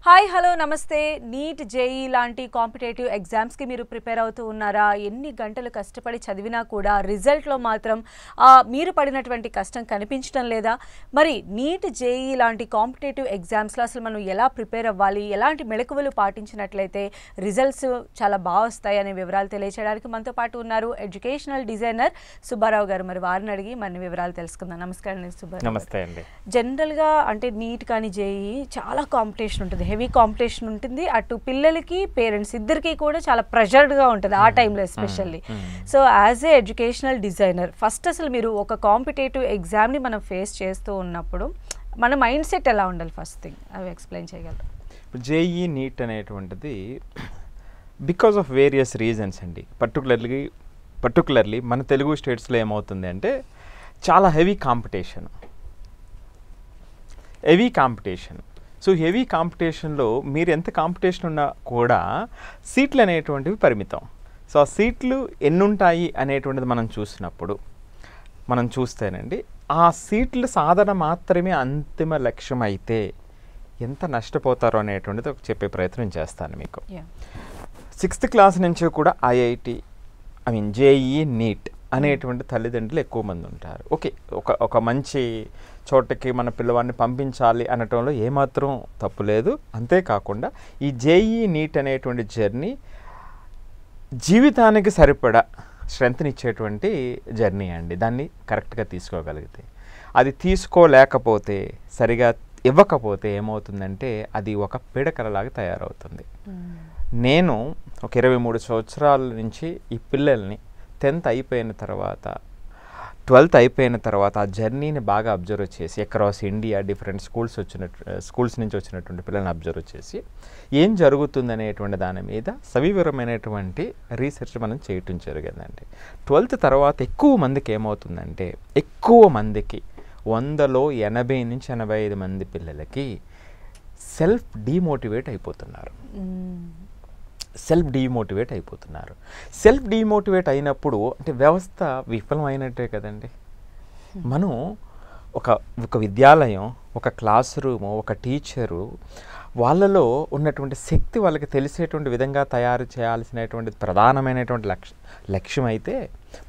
Hi hello నమస్తే NEET JEE లాంటి competitive ఎగ్జామ్స్కి మీరు ప్రిపేర్ అవుతూ ఉన్నారా? ఎన్ని గంటలు కష్టపడి చదివినా కూడా రిజల్ట్లో మాత్రం మీరు పడినటువంటి కష్టం కనిపించడం లేదా? మరి నీట్ జేఈ లాంటి కాంపిటేటివ్ ఎగ్జామ్స్లో అసలు మనం ఎలా ప్రిపేర్ అవ్వాలి, ఎలాంటి మెళకువలు పాటించినట్లయితే రిజల్ట్స్ చాలా బాగా వస్తాయి అనే వివరాలు తెలియచేయడానికి మనతో పాటు ఉన్నారు ఎడ్యుకేషనల్ డిజైనర్ సుబ్బారావు గారు. మరి వారిని అడిగి మన వివరాలు తెలుసుకుందాం. నమస్కారం సుబ్బారావు. నమస్తే అండి. జనరల్గా అంటే నీట్ కానీ జేఈ చాలా కాంపిటీషన్ ఉంటుంది, హెవీ కాంపిటీషన్ ఉంటుంది. అటు పిల్లలకి పేరెంట్స్ ఇద్దరికి కూడా చాలా ప్రెషర్డ్గా ఉంటుంది ఆ టైంలో especially. So as a educational designer first అసలు మీరు ఒక కాంపిటేటివ్ ఎగ్జామ్ని మనం ఫేస్ చేస్తూ ఉన్నప్పుడు మన మైండ్ సెట్ ఎలా ఉండాలి? ఫస్ట్ థింగ్ అవి ఎక్స్ప్లెయిన్ చేయగలరు? జేఈ నీట్ అనేటువంటిది బికాస్ ఆఫ్ వేరియస్ రీజన్స్ అండి. పర్టికులర్లీ మన తెలుగు స్టేట్స్లో ఏమవుతుంది అంటే చాలా హెవీ కాంపిటీషన్. సో హెవీ కాంపిటీషన్లో మీరు ఎంత కాంపిటీషన్ ఉన్నా కూడా సీట్లు అనేటువంటివి పరిమితం. సో ఆ సీట్లు ఎన్నుంటాయి అనేటువంటిది మనం చూస్తేనండి ఆ సీట్లు సాధన మాత్రమే అంతిమ లక్ష్యం అయితే ఎంత నష్టపోతారో అనేటువంటిది చెప్పే ప్రయత్నం చేస్తాను మీకు. 6th క్లాస్ నుంచి కూడా జేఈ నీట్ అనేటువంటి తల్లిదండ్రులు ఎక్కువ మంది ఉంటారు. ఓకే, ఒక మంచి చోటకి మన పిల్లవాడిని పంపించాలి అనటంలో ఏమాత్రం తప్పు లేదు. అంతేకాకుండా ఈ జేఈ నీట్ అనేటువంటి జర్నీ జీవితానికి సరిపడా స్ట్రెంత్నిచ్చేటువంటి జర్నీ అండి. దాన్ని కరెక్ట్గా తీసుకోగలిగితే, అది తీసుకోలేకపోతే, సరిగా ఇవ్వకపోతే ఏమవుతుందంటే అది ఒక పీడకలలాగా తయారవుతుంది. నేను ఒక 23 సంవత్సరాల నుంచి ఈ పిల్లల్ని 10th అయిపోయిన తర్వాత 12th అయిపోయిన తర్వాత ఆ జర్నీని బాగా అబ్జర్వ్ చేసి అక్రాస్ ఇండియా డిఫరెంట్ స్కూల్స్ నుంచి వచ్చినటువంటి పిల్లల్ని అబ్జర్వ్ చేసి ఏం జరుగుతుందనేటువంటి దాని మీద సవివరమైనటువంటి రీసెర్చ్ మనం చేయటం జరిగిందండి. 12th తర్వాత ఎక్కువ మందికి ఏమవుతుందంటే 100లో 80 నుంచి 85 మంది పిల్లలకి సెల్ఫ్ డీమోటివేట్ అయిపోతున్నారు. సెల్ఫ్ డీమోటివేట్ అయినప్పుడు అంటే వ్యవస్థ విఫలం అయినట్టే కదండి. మనం ఒక విద్యాలయం, ఒక క్లాస్ రూము, ఒక టీచరు వాళ్ళలో ఉన్నటువంటి శక్తి వాళ్ళకి తెలిసేటువంటి విధంగా తయారు చేయాల్సినటువంటి ప్రధానమైనటువంటి లక్ష్యం అయితే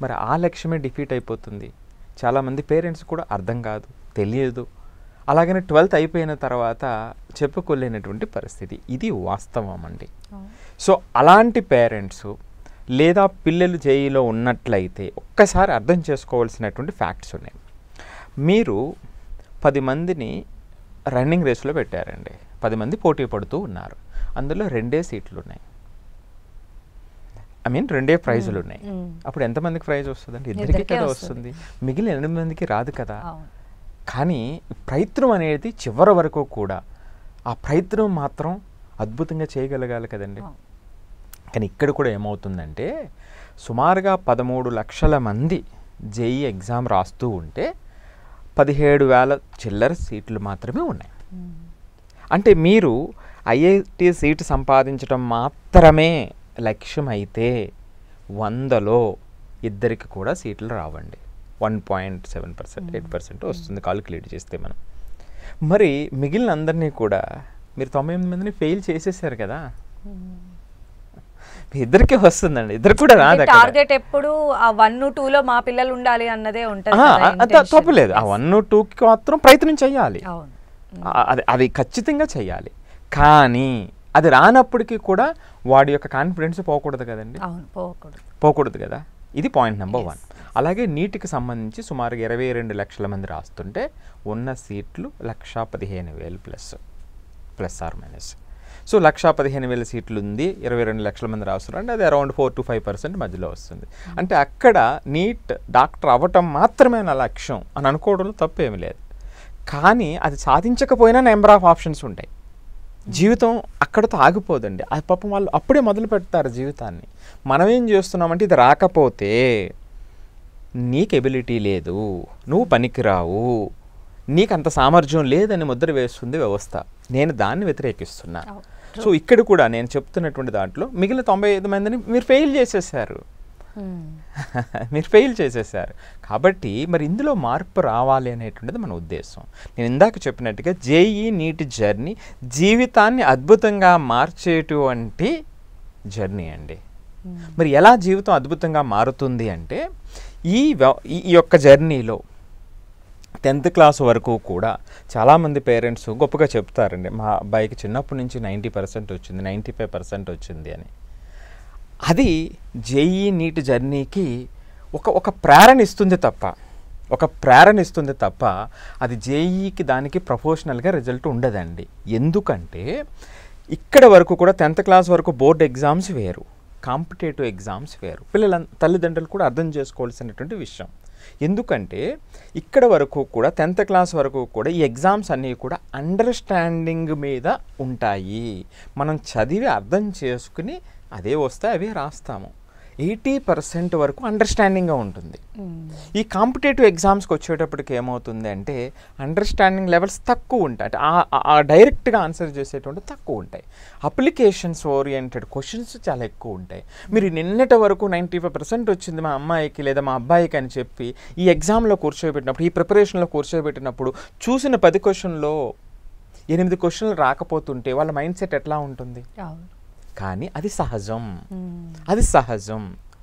మరి ఆ లక్ష్యమే డిఫీట్ అయిపోతుంది. చాలామంది పేరెంట్స్ కూడా అర్థం కాదు, తెలియదు. అలాగనే 12th అయిపోయిన తర్వాత చెప్పుకోలేనటువంటి పరిస్థితి. ఇది వాస్తవం అండి. సో అలాంటి పేరెంట్స్ లేదా పిల్లలు జేఈలో ఉన్నట్లయితే ఒక్కసారి అర్థం చేసుకోవాల్సినటువంటి ఫ్యాక్ట్స్ ఉన్నాయి. మీరు 10 మందిని రన్నింగ్ రేస్లో పెట్టారండి. 10 మంది పోటీ పడుతూ ఉన్నారు. అందులో 2 సీట్లు ఉన్నాయి, 2 ప్రైజులు ఉన్నాయి. అప్పుడు ఎంతమందికి ప్రైజ్ వస్తుందండి? ఇద్దరికి కదా వస్తుంది, మిగిలిన 8 మందికి రాదు కదా. కానీ ప్రయత్నం అనేది చివరి వరకు కూడా ఆ ప్రయత్నం మాత్రం అద్భుతంగా చేయగలగాలి కదండి. కానీ ఇక్కడ కూడా ఏమవుతుందంటే సుమారుగా 13 లక్షల మంది జేఈ ఎగ్జామ్ రాస్తూ ఉంటే 17,000 చిల్లర సీట్లు మాత్రమే ఉన్నాయి. అంటే మీరు ఐఐటి సీటు సంపాదించడం మాత్రమే లక్ష్యం అయితే 100లో 2 కూడా సీట్లు రావండి. 1.7%, 8% వస్తుంది కాలిక్యులేట్ చేస్తే మనం. మరి మిగిలిన అందరినీ కూడా మీరు 98 మందిని ఫెయిల్ చేసేసారు కదా. ఇద్దరికి వస్తుందండి, ఇద్దరు కూడా రాదు. టార్గెట్ ఎప్పుడు 1, 2లో మా పిల్లలు ఉండాలి అన్నదే ఉంటుంది. తప్పులేదు, ఆ 1, 2కి మాత్రం ప్రయత్నం చేయాలి, అది ఖచ్చితంగా చేయాలి. కానీ అది రానప్పటికీ కూడా వాడి యొక్క కాన్ఫిడెన్స్ పోకూడదు కదండి, పోకూడదు కదా. ఇది పాయింట్ నెంబర్ 1. అలాగే నీటికి సంబంధించి సుమారుగా 22 లక్షల మంది రాస్తుంటే ఉన్న సీట్లు 1,15,000 ప్లస్ ఆర్ మైనస్. సో 1,15,000 సీట్లు ఉంది, 22 లక్షల మంది రాస్తున్నారు అంటే అది అరౌండ్ 4 to 5% మధ్యలో వస్తుంది. అంటే అక్కడ నీట్ డాక్టర్ అవ్వటం మాత్రమే నా లక్ష్యం అని అనుకోవడంలో తప్పేమీ లేదు. కానీ అది సాధించకపోయినా నెంబర్ ఆఫ్ ఆప్షన్స్ ఉంటాయి. జీవితం అక్కడితో ఆగిపోదండి. అది పాపం వాళ్ళు అప్పుడే మొదలు పెడతారు జీవితాన్ని. మనం ఏం చేస్తున్నామంటే ఇది రాకపోతే నీకు ఎబిలిటీ లేదు, నువ్వు పనికిరావు, నీకు అంత సామర్థ్యం లేదని ముద్ర వేస్తుంది వ్యవస్థ. నేను దాన్ని వ్యతిరేకిస్తున్నా. సో ఇక్కడ కూడా నేను చెప్తున్నటువంటి దాంట్లో మిగిలిన 95 మందిని మీరు ఫెయిల్ చేసేసారు. మీరు ఫెయిల్ చేసేసారు. కాబట్టి మరి ఇందులో మార్పు రావాలి అనేటువంటిది మన ఉద్దేశం. నేను ఇందాక చెప్పినట్టుగా జేఈ నీట్ జర్నీ జీవితాన్ని అద్భుతంగా మార్చేటువంటి జర్నీ అండి. మరి ఎలా జీవితం అద్భుతంగా మారుతుంది అంటే ఈ యొక్క జర్నీలో 10th క్లాస్ వరకు కూడా చాలామంది పేరెంట్స్ గొప్పగా చెప్తారండి, మా అబ్బాయికి చిన్నప్పటి నుంచి 90% వచ్చింది, 95% వచ్చింది అని. అది జేఈ నీట్ జర్నీకి ఒక ప్రేరణ ఇస్తుంది తప్ప అది జేఈకి దానికి ప్రొఫెషనల్గా రిజల్ట్ ఉండదండి. ఎందుకంటే ఇక్కడ వరకు కూడా 10th క్లాస్ వరకు బోర్డ్ ఎగ్జామ్స్ వేరు, కాంపిటేటివ్ ఎగ్జామ్స్ వేరు. తల్లిదండ్రులు కూడా అర్థం చేసుకోవాల్సినటువంటి విషయం. ఎందుకంటే ఇక్కడ వరకు కూడా 10th క్లాస్ వరకు కూడా ఈ ఎగ్జామ్స్ అన్నీ కూడా అండర్స్టాండింగ్ మీద ఉంటాయి. మనం చదివి అర్థం చేసుకుని అదే వస్తే అవే రాస్తాము. 80% వరకు అండర్స్టాండింగ్గా ఉంటుంది. ఈ కాంపిటేటివ్ ఎగ్జామ్స్కి వచ్చేటప్పటికి ఏమవుతుంది అంటే అండర్స్టాండింగ్ లెవెల్స్ తక్కువ ఉంటాయి, అంటే డైరెక్ట్గా ఆన్సర్ చేసేటువంటి తక్కువ ఉంటాయి. అప్లికేషన్స్ ఓరియంటెడ్ క్వశ్చన్స్ చాలా ఎక్కువ ఉంటాయి. మీరు నిన్నటి వరకు 95% వచ్చింది మా అమ్మాయికి లేదా మా అబ్బాయికి అని చెప్పి ఈ ఎగ్జామ్లో కూర్చోబెట్టినప్పుడు, ఈ ప్రిపరేషన్లో కూర్చోబెట్టినప్పుడు చూసిన 10 క్వశ్చన్లో 8 క్వశ్చన్లు రాకపోతుంటే వాళ్ళ మైండ్ సెట్ ఎట్లా ఉంటుంది? కానీ అది సహజం.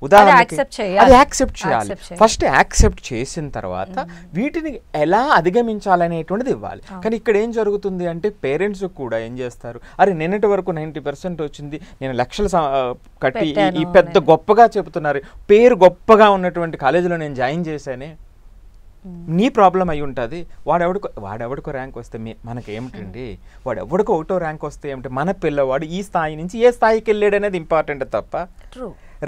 ఉదాహరణకి అది యాక్సెప్ట్ చేయాలి. ఫస్ట్ యాక్సెప్ట్ చేసిన తర్వాత వీటిని ఎలా అధిగమించాలనేటువంటిది ఇవ్వాలి. కానీ ఇక్కడ ఏం జరుగుతుంది అంటే పేరెంట్స్ కూడా ఏం చేస్తారు, అరే నిన్నటి వరకు 90% వచ్చింది, నేను లక్షలు కట్టి ఈ పెద్ద గొప్పగా చెబుతున్నారు, పేరు గొప్పగా ఉన్నటువంటి కాలేజీలో నేను జాయిన్ చేశానే, నీ ప్రాబ్లం అయి ఉంటుంది. వాడెవడికో ర్యాంక్ వస్తే మనకేమిటండి, వాడెవడికో 1వ ర్యాంక్ వస్తే ఏమిటి, మన పిల్లవాడు ఈ స్థాయి నుంచి ఏ స్థాయికి వెళ్ళాడు అనేది ఇంపార్టెంట్ తప్ప,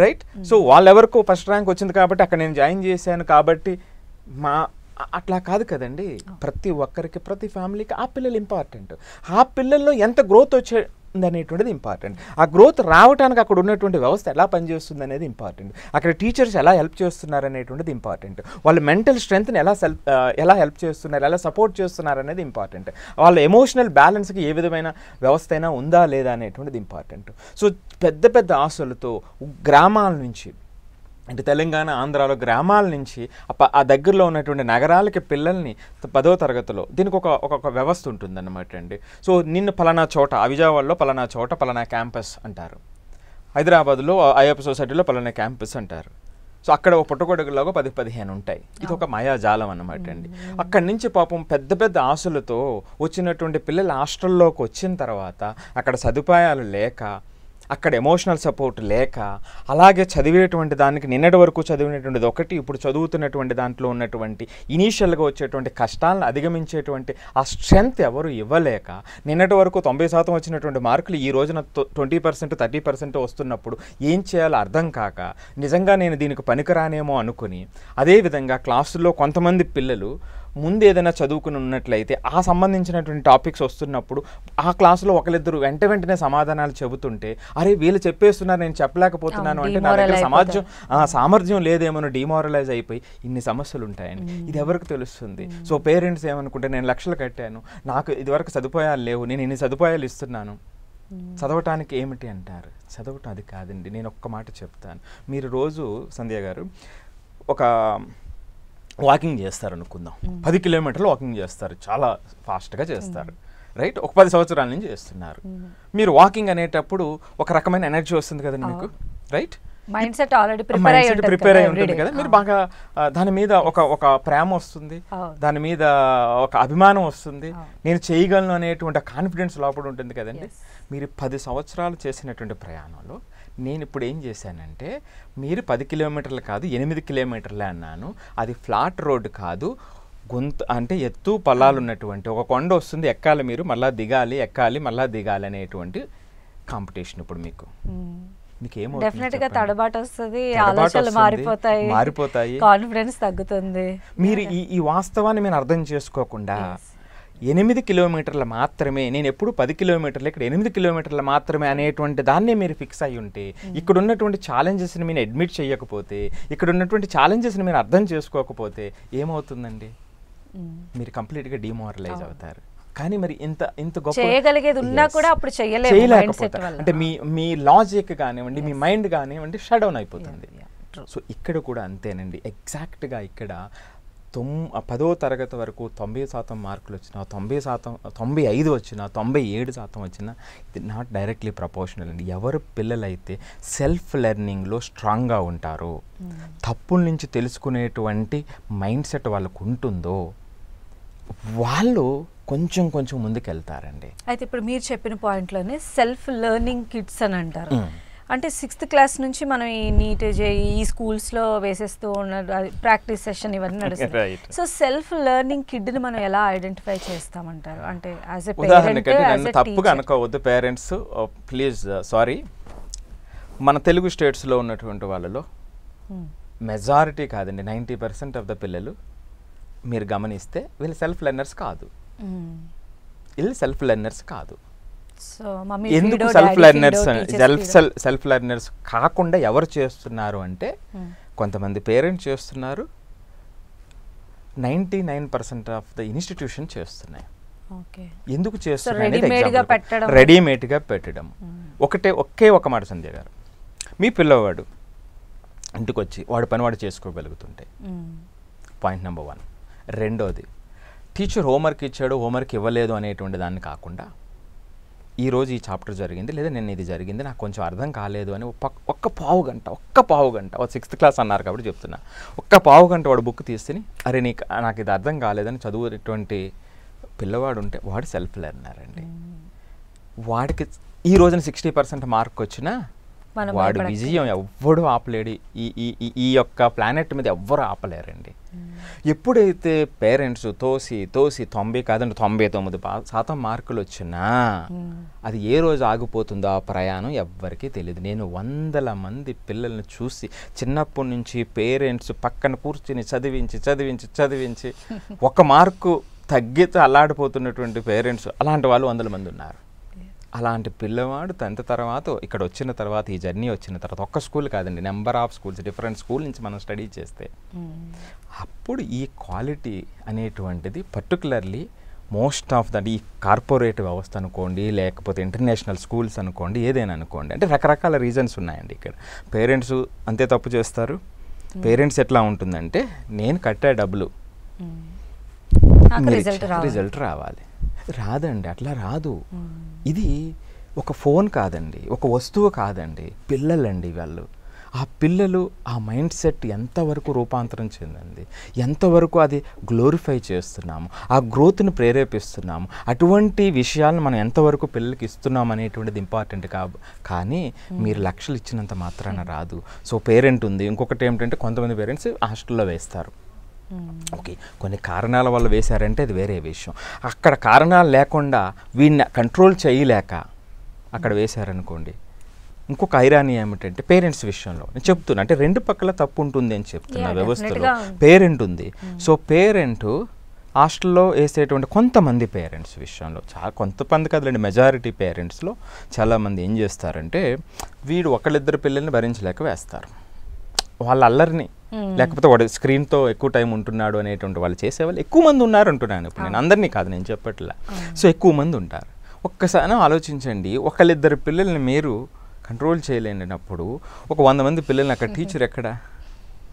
రైట్? సో వాళ్ళెవరికో ఫస్ట్ ర్యాంక్ వచ్చింది కాబట్టి అక్కడ నేను జాయిన్ చేశాను కాబట్టి అట్లా కాదు కదండి. ప్రతి ఒక్కరికి, ప్రతి ఫ్యామిలీకి ఆ పిల్లలు ఇంపార్టెంట్. ఆ పిల్లల్లో ఎంత గ్రోత్ అనేటువంటిది ఇంపార్టెంట్. ఆ గ్రోత్ రావడానికి అక్కడ ఉన్నటువంటి వ్యవస్థ ఎలా పనిచేస్తుంది అనేది ఇంపార్టెంట్. అక్కడ టీచర్స్ ఎలా హెల్ప్ చేస్తున్నారు అనేటువంటిది ఇంపార్టెంట్. వాళ్ళ మెంటల్ స్ట్రెంగ్త్ని ఎలా హెల్ప్ చేస్తున్నారు, ఎలా సపోర్ట్ చేస్తున్నారు అనేది ఇంపార్టెంట్. వాళ్ళ ఎమోషనల్ బ్యాలెన్స్కి ఏ విధమైన వ్యవస్థ అయినా ఉందా లేదా అనేటువంటిది ఇంపార్టెంట్. సో పెద్ద పెద్ద ఆశలతో గ్రామాల నుంచి, అంటే తెలంగాణ, ఆంధ్రాలో గ్రామాల నుంచి ఆ దగ్గరలో ఉన్నటువంటి నగరాలకి పిల్లల్ని 10వ తరగతిలో దీనికి ఒక వ్యవస్థ ఉంటుందన్నమాట అండి. సో నిన్ను పలానా చోట, విజయవాడలో పలానా చోట పలానా క్యాంపస్ అంటారు, హైదరాబాద్లో అయ్యప్ప సొసైటీలో పలానా క్యాంపస్ అంటారు. సో అక్కడ ఒక పుట్టగొడుగులాగా 10-15 ఉంటాయి. ఇది ఒక మాయాజాలం అన్నమాట అండి. అక్కడి నుంచి పాపం పెద్ద పెద్ద ఆశలతో వచ్చినటువంటి పిల్లలు హాస్టల్లోకి వచ్చిన తర్వాత అక్కడ సదుపాయాలు లేక, అక్కడ ఎమోషనల్ సపోర్ట్ లేక, అలాగే చదివేటువంటి దానికి నిన్నటి వరకు చదివినటువంటిది ఒకటి, ఇప్పుడు చదువుతున్నటువంటి దాంట్లో ఉన్నటువంటి ఇనీషియల్గా వచ్చేటువంటి కష్టాలను అధిగమించేటువంటి ఆ స్ట్రెంగ్త్ ఎవరు ఇవ్వలేక, నిన్నటి వరకు 90% వచ్చినటువంటి మార్కులు ఈ రోజున 20%, 30% వస్తున్నప్పుడు ఏం చేయాలో అర్థం కాక, నిజంగా నేను దీనికి పనికిరానేమో అనుకుని, అదేవిధంగా క్లాసుల్లో కొంతమంది పిల్లలు ముందు ఏదైనా చదువుకుని ఉన్నట్లయితే ఆ సంబంధించినటువంటి టాపిక్స్ వస్తున్నప్పుడు ఆ క్లాసులో ఒకరిద్దరు వెంటనే సమాధానాలు చెబుతుంటే, అరే వీళ్ళు చెప్పేస్తున్నారు నేను చెప్పలేకపోతున్నాను అంటే నా దగ్గర సామర్థ్యం లేదేమో డిమారలైజ్ అయిపోయి ఇన్ని సమస్యలు ఉంటాయని ఇది ఎవరికి తెలుస్తుంది? సో పేరెంట్స్ ఏమనుకుంటే, నేను లక్షలు కట్టాను, నాకు ఇదివరకు సదుపాయాలు లేవు, నేను ఇన్ని సదుపాయాలు ఇస్తున్నాను, చదవటానికి ఏమిటి అంటారు. చదవటం అది కాదండి. నేను ఒక్క మాట చెప్తాను. మీరు రోజు సంధ్య గారు ఒక వాకింగ్ చేస్తారు అనుకుందాం, 10 కిలోమీటర్లు వాకింగ్ చేస్తారు, చాలా ఫాస్ట్గా చేస్తారు, రైట్? ఒక 10 సంవత్సరాల నుంచి చేస్తున్నారు. మీరు వాకింగ్ అనేటప్పుడు ఒక రకమైన ఎనర్జీ వస్తుంది కదండి మీకు, right? Mind set already prepare అయి ఉంటుంది కదా. మీరు బాగా దాని మీద ఒక ప్రేమ వస్తుంది, దాని మీద ఒక అభిమానం వస్తుంది, నేను చేయగలను అనేటువంటి కాన్ఫిడెన్స్ లోపల ఉంటుంది కదండి. మీరు 10 సంవత్సరాలు చేసినటువంటి ప్రయాణంలో నేను ఇప్పుడు ఏం చేశానంటే, మీరు 10 కిలోమీటర్లు కాదు 8 కిలోమీటర్లే అన్నాను. అది ఫ్లాట్ రోడ్ కాదు, అంటే ఎత్తు పల్లాలు ఉన్నటువంటి ఒక కొండ వస్తుంది, ఎక్కాలి, మీరు మళ్ళీ దిగాలి, ఎక్కాలి, మళ్ళీ దిగాలి అనేటువంటి కాంపిటీషన్ ఇప్పుడు మీకు డెఫినెట్గా తడబాటు వస్తుంది, ఆలోచనలు మారిపోతాయి, కాన్ఫిడెన్స్ తగ్గుతుంది. మీరు ఈ వాస్తవాన్ని మీరు అర్థం చేసుకోకుండా 8 కిలోమీటర్లు మాత్రమే, నేను ఎప్పుడు 10 కిలోమీటర్లు, ఇక్కడ 8 కిలోమీటర్లు మాత్రమే అనేటువంటి దాన్నే మీరు ఫిక్స్ అయ్యి ఉంటే, ఇక్కడ ఉన్నటువంటి ఛాలెంజెస్ని మీరు అడ్మిట్ చేయకపోతే, ఇక్కడ ఉన్నటువంటి ఛాలెంజెస్ని మీరు అర్థం చేసుకోకపోతే ఏమవుతుందండి? మీరు కంప్లీట్గా డిమోరలైజ్ అవుతారు. కానీ మరి ఇంత గొప్ప చేయగలిగేది ఉన్నా కూడా అప్పుడు చేయలేకపోతారు. అంటే మీ లాజిక్ కానివ్వండి, మీ మైండ్ కానివ్వండి షట్ డౌన్ అయిపోతుంది. సో ఇక్కడ కూడా అంతేనండి, ఎగ్జాక్ట్గా ఇక్కడ 10వ తరగతి వరకు 90% మార్కులు వచ్చినా, 95 వచ్చినా, 97% వచ్చినా ఇది నాట్ డైరెక్ట్లీ ప్రపోర్షనల్ అండి. ఎవరు పిల్లలైతే సెల్ఫ్ లెర్నింగ్లో స్ట్రాంగ్గా ఉంటారో, తప్పుల నుంచి తెలుసుకునేటువంటి మైండ్ సెట్ వాళ్ళకు ఉంటుందో వాళ్ళు కొంచెం కొంచెం ముందుకు వెళ్తారండి. అయితే ఇప్పుడు మీరు చెప్పిన పాయింట్లోనే సెల్ఫ్ లెర్నింగ్ కిడ్స్ అని అంటారు. అంటే 6th క్లాస్ నుంచి మనం ఈ నీట్ జేఈ ఈ స్కూల్స్లో వేసేస్తూ ఉన్న ప్రాక్టీస్ సెషన్ ఇవన్నీ నడుస్తాయి. సో సెల్ఫ్ లెర్నింగ్ కిడ్ని మనం ఎలా ఐడెంటిఫై చేస్తామంటారు? అంటే యాజ్ ఎ ఉదాహరణకి తప్పుగా అనుకోవద్దు పేరెంట్స్, ప్లీజ్ సారీ. మన తెలుగు స్టేట్స్లో ఉన్నటువంటి వాళ్ళలో మెజారిటీ కాదండి, 90% ఆఫ్ ద పిల్లలు మీరు గమనిస్తే వీళ్ళు సెల్ఫ్ లెర్నర్స్ కాదు. ఎందుకు సెల్ఫ్ లెర్నర్స్ కాకుండా ఎవరు చేస్తున్నారు అంటే కొంతమంది పేరెంట్స్ చేస్తున్నారు, 99% ఆఫ్ ద ఇన్స్టిట్యూషన్ చేస్తున్నాయి. ఎందుకు చేస్తున్నారు? రెడీమేడ్గా పెట్టడం. ఒకే ఒక మాట సంధ్య గారు, మీ పిల్లవాడు ఇంటికి వచ్చి వాడి పని వాడు చేసుకోగలుగుతుంటే పాయింట్ నెంబర్ 1. రెండోది, టీచర్ హోంవర్క్ ఇచ్చాడు, హోంవర్క్ ఇవ్వలేదు అనేటువంటి దాన్ని కాకుండా ఈరోజు ఈ చాప్టర్ జరిగింది, లేదా నేను ఇది జరిగింది, నాకు కొంచెం అర్థం కాలేదు అని ఒక్క పావు గంట 6th క్లాస్ అన్నారు కాబట్టి చెప్తున్నా, ఒక్క పావు గంట వాడు బుక్ తీసుకుని అరే నాకు ఇది అర్థం కాలేదని చదువుటువంటి పిల్లవాడు ఉంటే వాడు సెల్ఫ్ లెర్నర్ అండి. వాడికి ఈ రోజున 60% మార్క్ వచ్చినా వాడు విజయం ఎవ్వడు ఆపలేడు, ఈ యొక్క ప్లానెట్ మీద ఎవ్వరు ఆపలేరండి. ఎప్పుడైతే పేరెంట్స్ తోసి 90 కాదండి 99% మార్కులు వచ్చినా అది ఏ రోజు ఆగిపోతుందో ఆ ప్రయాణం ఎవ్వరికీ తెలియదు. నేను 100 మంది పిల్లల్ని చూసి చిన్నప్పటి నుంచి పేరెంట్స్ పక్కన కూర్చుని చదివించి 1 మార్కు తగ్గితే అల్లాడిపోతున్నటువంటి పేరెంట్స్ అలాంటి వాళ్ళు 100 మంది ఉన్నారు. అలాంటి పిల్లవాడు 10th తర్వాత ఇక్కడ వచ్చిన తర్వాత, ఈ జర్నీ వచ్చిన తర్వాత, ఒక్క స్కూల్ కాదండి, number of schools, different school నుంచి మనం స్టడీ చేస్తే అప్పుడు ఈ క్వాలిటీ అనేటువంటిది పర్టికులర్లీ మోస్ట్ ఆఫ్ దట్ ఈ కార్పొరేట్ వ్యవస్థ అనుకోండి, లేకపోతే ఇంటర్నేషనల్ స్కూల్స్ అనుకోండి, ఏదైనా అనుకోండి, అంటే రకరకాల రీజన్స్ ఉన్నాయండి. ఇక్కడ పేరెంట్స్ అంతే తప్పు చేస్తారు. పేరెంట్స్ ఎట్లా ఉంటుందంటే నేను కట్టే డబ్బులు రిజల్ట్ రావాలి, రాదండి, అట్లా రాదు. ఇది ఒక ఫోన్ కాదండి, ఒక వస్తువు కాదండి, పిల్లలండి వాళ్ళు. ఆ పిల్లలు ఆ మైండ్ సెట్ ఎంతవరకు రూపాంతరం చెందింది, ఎంతవరకు అది గ్లోరిఫై చేస్తున్నాము, ఆ గ్రోత్ని ప్రేరేపిస్తున్నాము, అటువంటి విషయాలను మనం ఎంతవరకు పిల్లలకి ఇస్తున్నాం అనేటువంటిది ఇంపార్టెంట్ కానీ మీరు లక్షలు ఇచ్చినంత మాత్రాన రాదు. సో పేరెంట్ ఉంది. ఇంకొకటి ఏమిటంటే కొంతమంది పేరెంట్స్ హాస్టల్లో వేస్తారు. ఓకే, కొన్ని కారణాల వల్ల వేశారంటే అది వేరే విషయం. అక్కడ కారణాలు లేకుండా వీడిని కంట్రోల్ చేయలేక అక్కడ వేశారనుకోండి. ఇంకొక ఐరానీ ఏమిటంటే పేరెంట్స్ విషయంలో నేను చెప్తున్నా, అంటే 2 పక్కల తప్పు ఉంటుంది అని చెప్తున్నా. వ్యవస్థలో పేరెంట్ ఉంది. సో పేరెంట్ హాస్టల్లో వేసేటువంటి కొంతమంది పేరెంట్స్ విషయంలో, కొంతమంది కదండి, మెజారిటీ పేరెంట్స్లో చాలామంది ఏం చేస్తారంటే వీడు 1-2 పిల్లల్ని భరించలేక వేస్తారు. వాళ్ళ అల్లరిని, లేకపోతే వాడు స్క్రీన్తో ఎక్కువ టైం ఉంటున్నాడు అనేటువంటి వాళ్ళు చేసేవాళ్ళు ఎక్కువ మంది ఉన్నారు అంటున్నాను. ఇప్పుడు నేను అందరినీ కాదు నేను చెప్పట్లా. సో ఎక్కువ మంది ఉంటారు. ఒక్కసారి ఆలోచించండి, 1-2 పిల్లల్ని మీరు కంట్రోల్ చేయలేనప్పుడు ఒక 100 మంది పిల్లల్ని అక్కడ టీచర్ ఎక్కడ?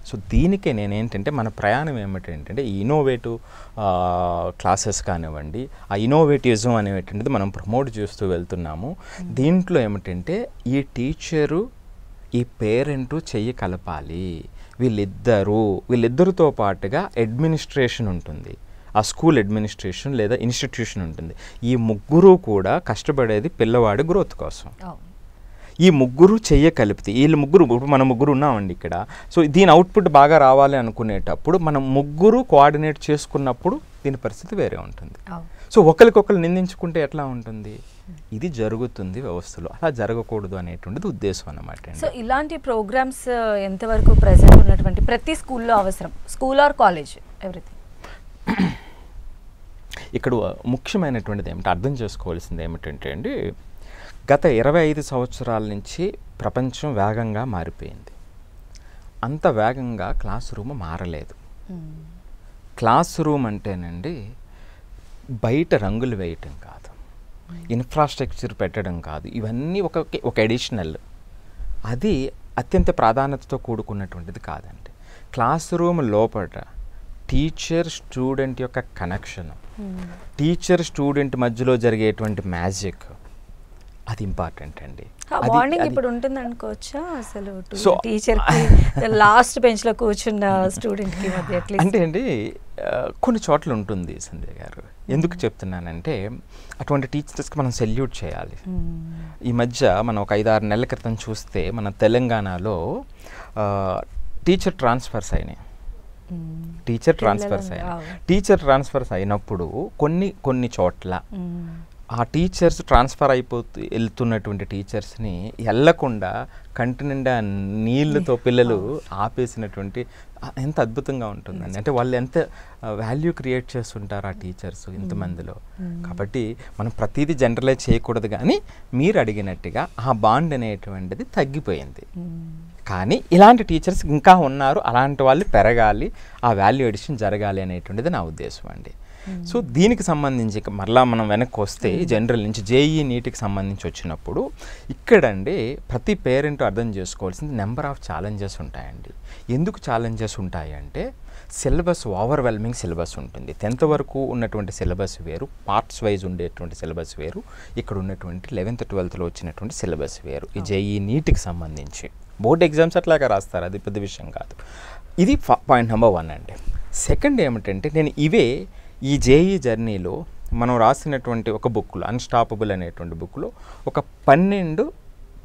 సో దీనికే నేనేంటంటే మన ప్రయాణం ఏమిటంటే ఇన్నోవేటివ్ క్లాసెస్ కానివ్వండి, ఆ ఇన్నోవేటివిజం అనేటువంటిది మనం ప్రమోట్ చేస్తూ వెళ్తున్నాము. దీంట్లో ఏమిటంటే ఈ టీచరు ఈ పేరెంటు చెయ్యి కలపాలి. వీళ్ళిద్దరితో పాటుగా అడ్మినిస్ట్రేషన్ ఉంటుంది, ఆ స్కూల్ అడ్మినిస్ట్రేషన్ లేదా ఇన్స్టిట్యూషన్ ఉంటుంది. ఈ ముగ్గురు కూడా కష్టపడేది పిల్లవాడి గ్రోత్ కోసం. ఈ ముగ్గురు చెయ్య కలిపితే మన ముగ్గురు ఉన్నామండి ఇక్కడ. సో దీని అవుట్పుట్ బాగా రావాలి అనుకునేటప్పుడు మనం ముగ్గురు కోఆర్డినేట్ చేసుకున్నప్పుడు దీని పరిస్థితి వేరే ఉంటుంది. సో ఒకరికొకరు నిందించుకుంటే ఎట్లా ఉంటుంది? ఇది జరుగుతుంది వ్యవస్థలో, అలా జరగకూడదు అనేటువంటిది ఉద్దేశం అన్నమాట. సో ఇలాంటి ప్రోగ్రామ్స్ ఎంతవరకు ప్రెజెంట్ ఉన్నటువంటి ప్రతి స్కూల్లో అవసరం, స్కూల్ ఆర్ కాలేజ్ ఎవ్రీథింగ్? ఇక్కడ ముఖ్యమైనటువంటిది ఏమిటి అర్థం చేసుకోవాల్సింది ఏమిటంటే అండి, గత 25 సంవత్సరాల నుంచి ప్రపంచం వేగంగా మారిపోయింది. అంత వేగంగా క్లాస్ రూమ్ మారలేదు. క్లాస్ రూమ్ అంటేనండి బయట రంగులు వేయటం కాదు, ఇన్ఫ్రాస్ట్రక్చర్ పెట్టడం కాదు, ఇవన్నీ ఒక అడిషనల్. అత్యంత ప్రాధాన్యతతో కూడుకున్నటువంటిది కాదండి. క్లాస్ రూమ్ లోపల టీచర్ స్టూడెంట్ యొక్క కనెక్షన్, టీచర్ స్టూడెంట్ మధ్యలో జరిగేటువంటి మ్యాజిక్, అది ఇంపార్టెంట్ అండి. బాండింగ్ ఇప్పుడు ఉంటుంది అనుకోవచ్చా అసలు టీచర్కి లాస్ట్ బెంచ్లో కూర్చున్న స్టూడెంట్కి మధ్య? అంటే అండి కొన్ని చోట్ల ఉంటుంది సంధ్య గారు. ఎందుకు చెప్తున్నానంటే అటువంటి టీచర్స్కి మనం సెల్యూట్ చేయాలి. ఈ మధ్య మనం ఒక 5-6 నెలల క్రితం చూస్తే మన తెలంగాణలో టీచర్ ట్రాన్స్ఫర్స్ అయినాయి. టీచర్ ట్రాన్స్ఫర్స్ అయినప్పుడు కొన్ని చోట్ల ఆ టీచర్స్ ట్రాన్స్ఫర్ వెళ్తున్నటువంటి టీచర్స్ని వెళ్ళకుండా కంటి నిండా నీళ్ళతో పిల్లలు ఆపేసినటువంటి, ఎంత అద్భుతంగా ఉంటుందండి. అంటే వాళ్ళు ఎంత వాల్యూ క్రియేట్ చేస్తుంటారు ఆ టీచర్స్ ఇంతమందిలో. కాబట్టి మనం ప్రతిదీ జనరలైజ్ చేయకూడదు, కానీ మీరు అడిగినట్టుగా ఆ బాండ్ అనేటువంటిది తగ్గిపోయింది. కానీ ఇలాంటి టీచర్స్ ఇంకా ఉన్నారు, అలాంటి వాళ్ళు పెరగాలి, ఆ వాల్యూ ఎడిషన్ జరగాలి అనేటువంటిది నా ఉద్దేశం అండి. సో దీనికి సంబంధించి మరలా మనం వెనక్కి వస్తే జనరల్ నుంచి జేఈ నీట్కి సంబంధించి వచ్చినప్పుడు ఇక్కడండి ప్రతి పేరెంట్ అర్థం చేసుకోవాల్సింది నెంబర్ ఆఫ్ ఛాలెంజెస్ ఉంటాయండి. ఎందుకు ఛాలెంజెస్ ఉంటాయంటే సిలబస్ ఓవర్వెల్మింగ్ సిలబస్ ఉంటుంది. 10th వరకు ఉన్నటువంటి సిలబస్ వేరు, పార్ట్స్ వైజ్ ఉండేటువంటి సిలబస్ వేరు, ఇక్కడ ఉన్నటువంటి 11th 12thలో వచ్చినటువంటి సిలబస్ వేరు. ఈ జేఈ నీట్కి సంబంధించి బోర్డ్ ఎగ్జామ్స్ అట్లాగా రాస్తారు, అది పెద్ద విషయం కాదు. ఇది పాయింట్ నెంబర్ 1 అండి. సెకండ్ ఏమిటంటే నేను ఈ జేఈ జర్నీలో మనం రాసినటువంటి ఒక బుక్లో, అన్స్టాపబుల్ అనేటువంటి బుక్లో ఒక 12